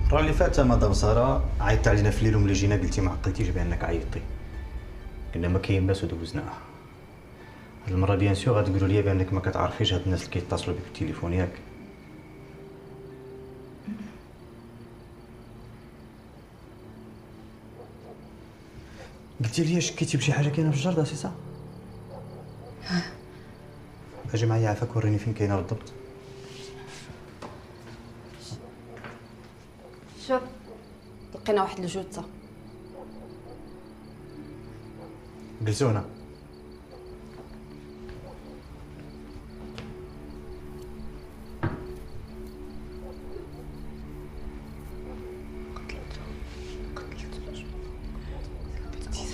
الراه اللي فات مدام ساره عيطت علينا في الليل وملي جينا قلتي ما عقلتيش بانك عيطتي. قلنا ما كاين باس ودوزناها. هاد المره بيان سور غتقولوا لي بانك ما كتعرفيش هاد الناس اللي كيتصلوا بك بالتليفون ياك. قلتي لي شكيتي بشي حاجه كاينه في الجرده سي صح؟ اجي معايا عافاك وريني فين كاينه بالضبط.
شوف لقينا واحد الجثه.
جلسوا هنا.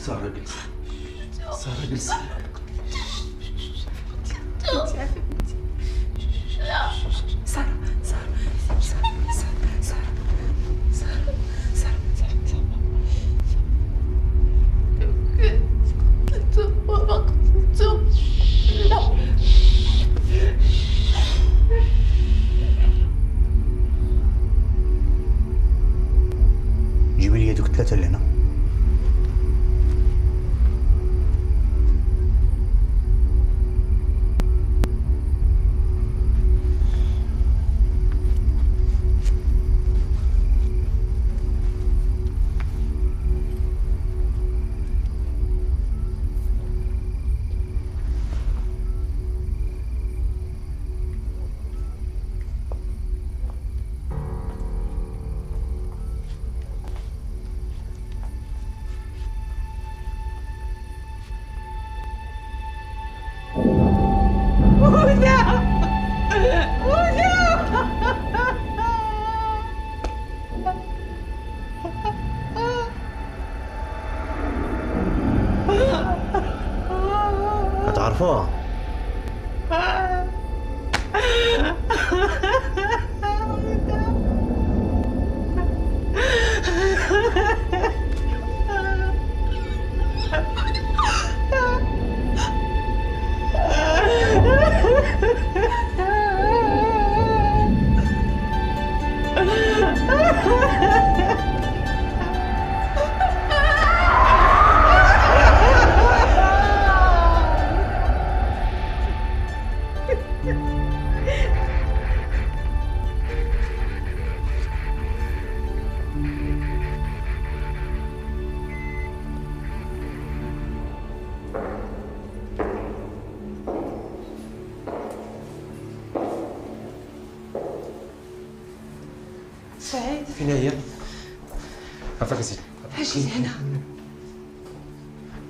سارة جلسي، سارة جلسي.
جيبي لي دوك الثلاثه اللي هنا. هتعرفوها؟
سعيد
فين هي؟ عافاك زين.
اجي لهنا.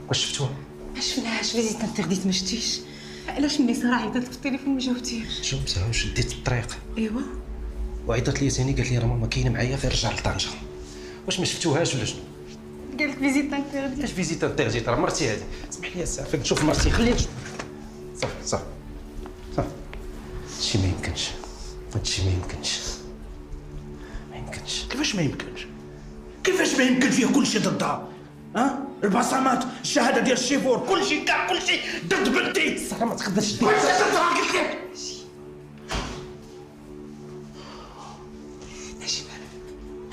واش شفتوها؟
ما شفناهاش، فيزيت انترديت ما شتيش. علاش ملي ساره عيطت في التليفون ما جاوبتيش؟
جاوبتها وشديت الطريق
ايوا
وعيطت لي ثاني قالت لي راه ماما كاينه معايا غير رجع لطنجه. واش ما شفتوهاش ولا شنو؟
قال لك فيزيت انترديت.
علاش فيزيت انترديت؟ راه مرتي هذه. اسمح لي الساعه فين نشوف مرتي خليني نشوف. صافي صافي صافي. هادشي ما يمكنش، هادشي ما يمكنش، ما يمكنش.
كيفاش ما يمكنش؟ كيفاش ما يمكن فيه كل شيء ضدها؟ البصمات، الشهاده ديال الشيفور، كل شيء كاع كل شيء ضد بنتي.
صراحه ما تقدرش دير.
واش ضدها قلت لك؟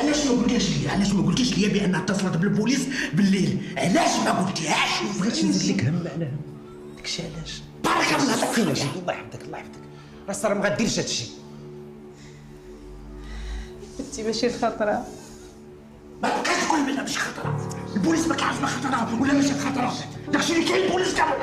علاش ما قلتيش لي؟ علاش ما قلتيش لي بانها اتصلت بالبوليس بالليل؟ علاش ما قلتيهاش؟
بغيتش نزيد لك هم على هم. داكشي علاش.
بارك الله
فين اجي؟ الله يحفظك الله يحفظك. راه ساره ما غاديرش هادشي.
بنتي ماشي الخطره.
ما تبقاش تقول منها ماشي خطره. البوليس ما كيعرفش ما خطره ولا ماشي خطره. داكشي اللي كاين البوليس كامل.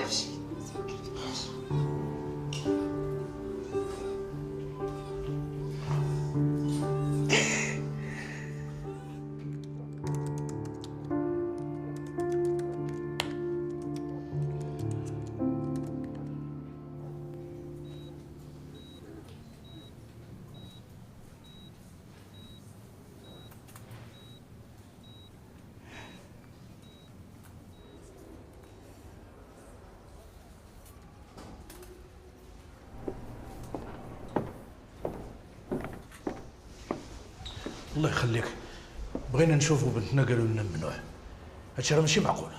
الله يخليك، بغينا نشوفوا بنتنا قالوا لنا ممنوع. هادشي راه ماشي معقول.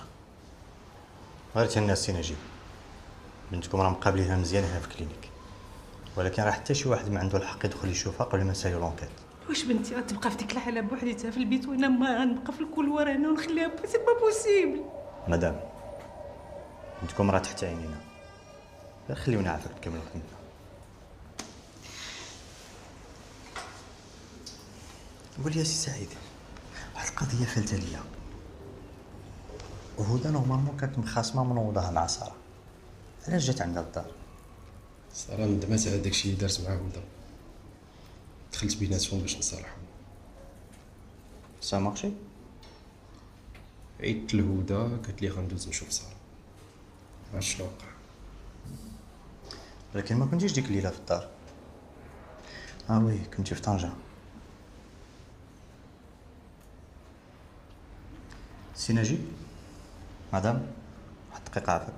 غير تهنى السي نجيب، بنتكم راه مقابلينها مزيان هنا في الكلينيك، ولكن راه حتى شي واحد ما عنده الحق يدخل يشوفها قبل ما نساليو لونكيت.
واش بنتي غتبقى في ديك الحاله بوحديتها في البيت وانا ما غنبقى في الكولوار هنا ونخليها سي با بوسيبل.
مدام بنتكم راه تحت عينينا، خليونا عافاك نكملوا خدمتنا. قول لي يا سي سعيد، واحد القضيه فلتة ليا، وهدى نورمالمون كانت مخاصمه منوضاها مع ساره، علاش جات عندها الدار؟
ساره ندمات على داكشي اللي دارت معاهم هدى، دخلت بيناتهم باش نصالحهم.
سا مارشي؟
عيطت لهدى قالت لي غندوز نشوف ساره، عرفت شنو وقع.
ولكن ما كنتيش ديك الليله في الدار. وي كنتي في طنجة. سي نجيب، مدام واحد الدقيقة عافاك.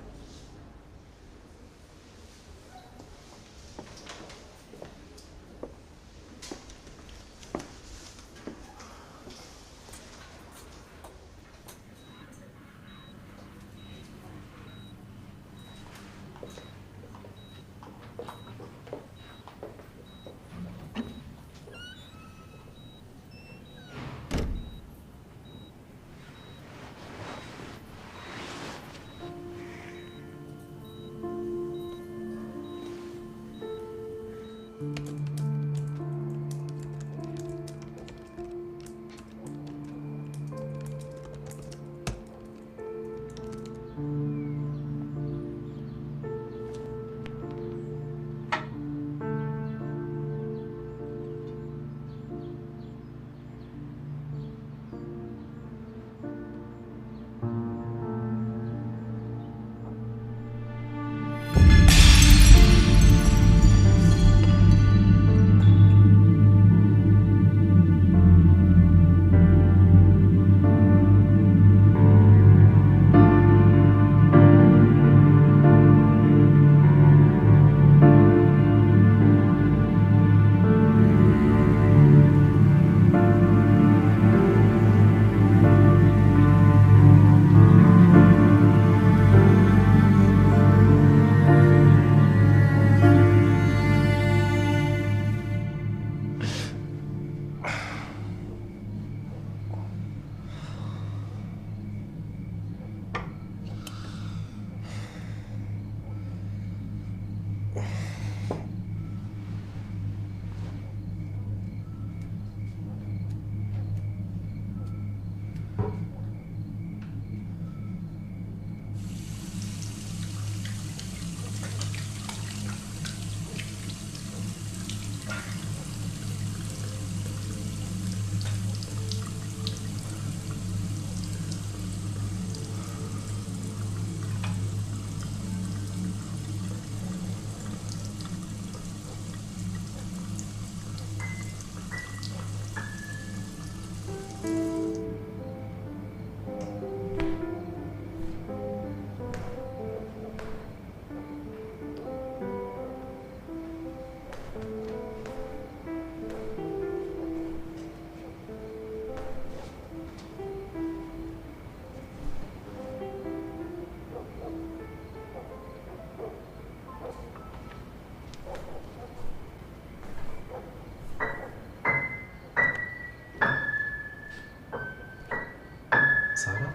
ساره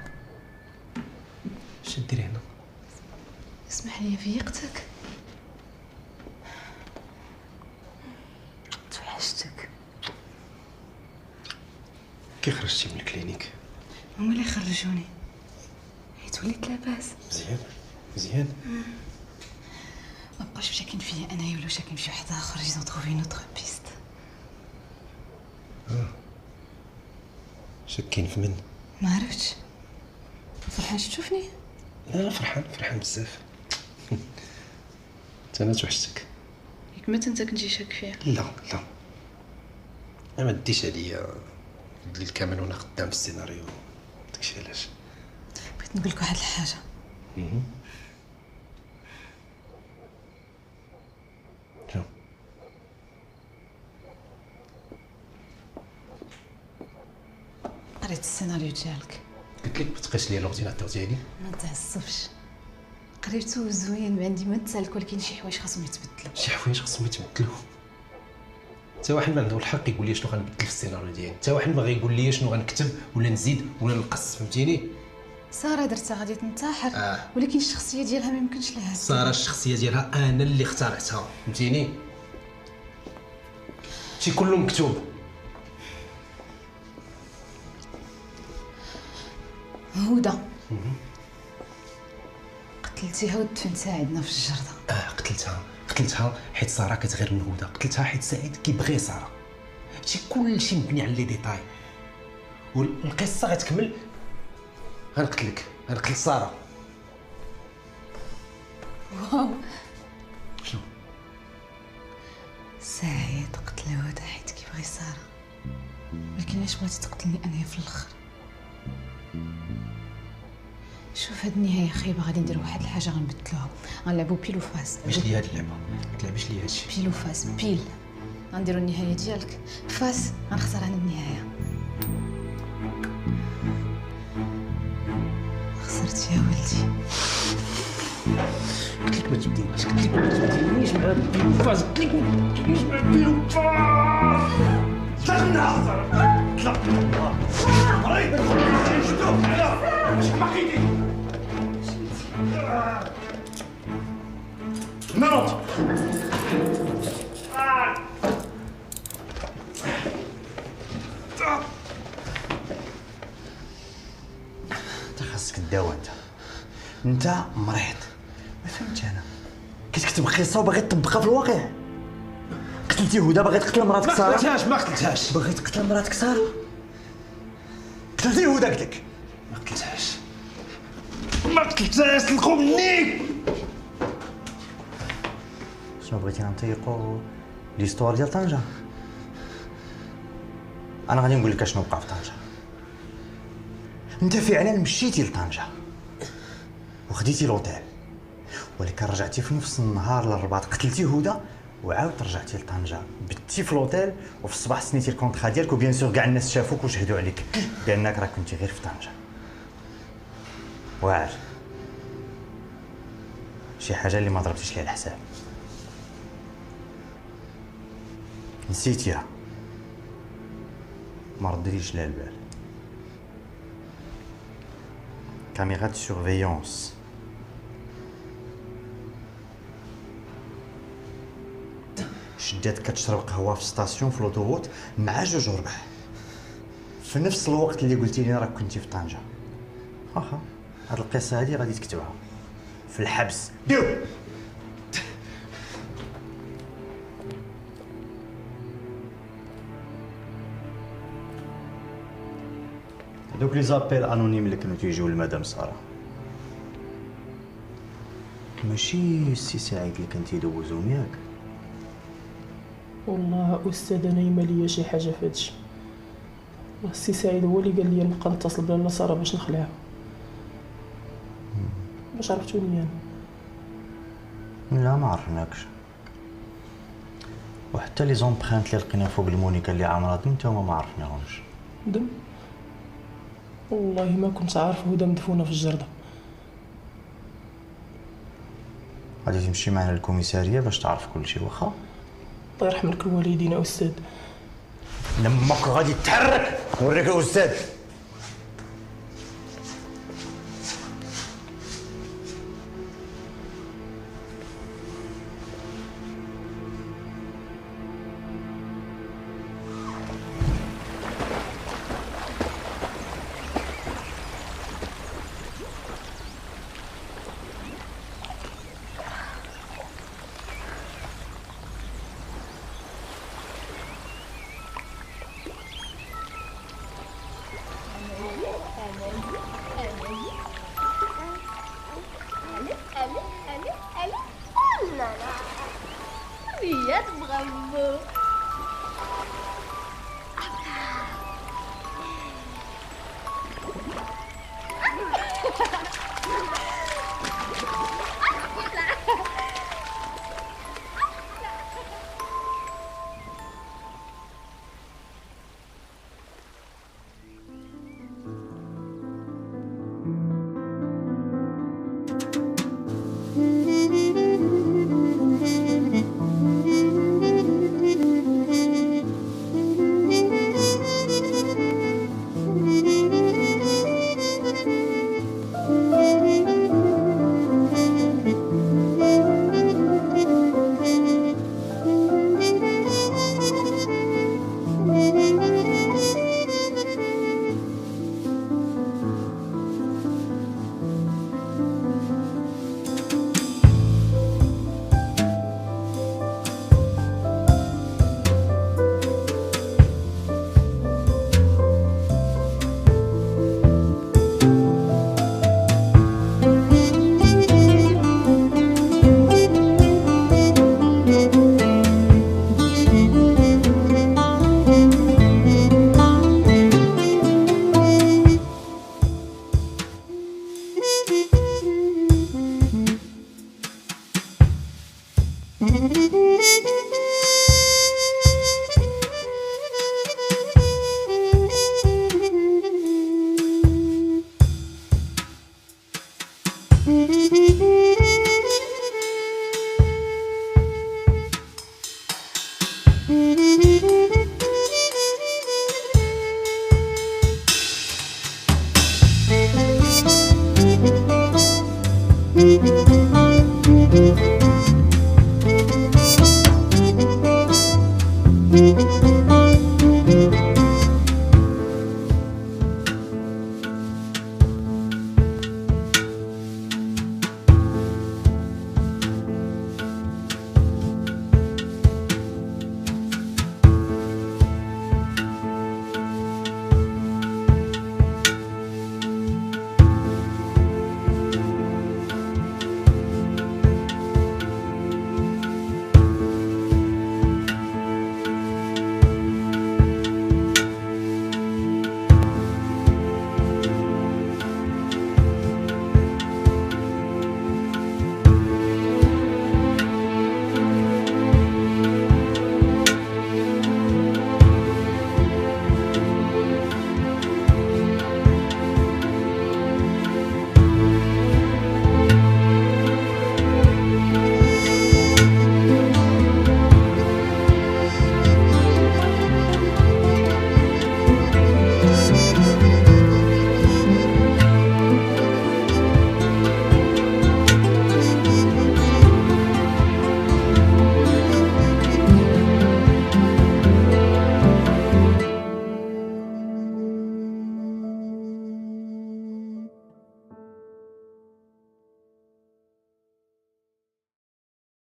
اش ديري هنا؟
اسمح لي فيقتك، توحشتك.
كي خرجتي من الكلينيك؟
هما اللي خرجوني، حيت وليت لاباس.
مزيان مزيان.
ما بقاش شاكين فيا انايا ولا شاكين في واحد اخر. جيزون تروفي نوتر بيست.
شاكين في من؟
ما عرفتش. فرحان تشوفني؟
لا فرحان بزاف. انا توحشتك.
ياك مات انت كنتي شاك فيها؟
لا ما ديش عليا الليل كامل وانا خدام في السيناريو، داكشي علاش.
بغيت نقول لك واحد الحاجه.
شنو؟
السيناريو ديالك.
قلت لك ما تبقاش ليا لورديناتور ديالي.
ما تعصبش، قريتو زوين ما عندي ما تسالك، ولكن شي حوايج خاصهم يتبدلوا.
شي حوايج خاصهم يتبدلوا. حتى واحد ما عنده الحق يقول لي شنو غنبدل في السيناريو ديالي، حتى واحد ما غيقول لي شنو غنكتب ولا نزيد ولا نقص، فهمتيني؟
ساره درتها غادي تنتحر، ولكن الشخصيه ديالها ما يمكنش لها.
ساره الشخصيه ديالها انا اللي اخترعتها، فهمتيني؟ شي كله مكتوب.
هدى قتلتيها ودفنتها عندنا في الجردة.
قتلتها حيت ساره كتغير من هدى، قتلتها حيت سعيد كيبغي ساره. هادشي كلشي مبني على لي ديتاي، والقصه غتكمل. غنقتل ساره.
واو،
شنو؟
سعيد قتل هدى حيت كيبغي ساره، ولكن علاش بغيتي تقتلني انا في الاخر؟ شوف هاد النهايه خايبه، غادي ندير واحد الحاجه غنبدلوها، غنلعبوا بيل وفاس.
باش لي هاد اللعبه ما تلعبش لي هادشي.
بيل وفاس. بيل غنديروا النهايه ديالك، فاس غنختار انا النهايه. خسرت يا ولدي.
قلت لك ما تبدينيش، قلت لك ما تبدينيش مع بيل وفاس، قلت لك ما تبدينيش مع بيل وفاس. تنهضر لا مريض شفتو على واش حماقيتي. نوض.
انت خاصك تداوى. انت مريض، ما فهمتش انا. كتكتب قصه وباغي تطبقها في الواقع. قتلتي هدى، باغي تقتل مراتك ساره.
ما قتلتهاش.
باغي تقتل مراتك ساره. قتلتي هدى قلت لك.
ما قتلتهاش. تلقوا مني.
شنو بغيتينا نطيقوا ليستوار ديال طنجة؟ انا غادي نقول لك شنو وقع في طنجة. انت فعلا مشيتي لطنجة وخديتي لوطيل، ولكن رجعتي في نفس النهار للرباط، قتلتي هدى وعاود رجعتي لطنجة، بتي في لوطيل، وفي الصباح سنيتي الكونطرا ديالك، وبيان سور كاع الناس شافوك وشهدوا عليك بانك راك كنتي غير في طنجة. واعر شي حاجه اللي ما ضربتيش ليها الحساب. نسيتيها، ما رديتيش لها البال. كاميرا دو سورفيونس، شدات كتشرب قهوه في ستاسيون في لوطوروت مع جوج وربع في نفس الوقت اللي قلتي لي راك كنتي في طنجة. واخا هاد القصه هادي غادي تكتبها في الحبس. ديرو هادوك لي زابيل انونيم اللي كانوا تيجيو لمدام ساره، ماشي السي سعيد اللي كان تيدوزهم ياك؟
والله استاذ انا ما ليا شي حاجه في هادشي. السي سعيد هو اللي قال لي نبقى نتصل بلا ساره باش نخلعها، باش عرفتوني انا.
لا ما عرفناكش، وحتى لي زومبرانت اللي لقينا فوق المونيكا اللي عامرها دم تا هما ما عرفناهمش.
دم؟ والله ما كنت عارف هدى مدفونه في الجردة.
غادي تمشي معنا للكوميساريه باش تعرف كل شيء. واخا
الله يرحم لك الوالدين يا استاذ.
لماك غادي تحرك نوريك يا استاذ.
Mm-hmm.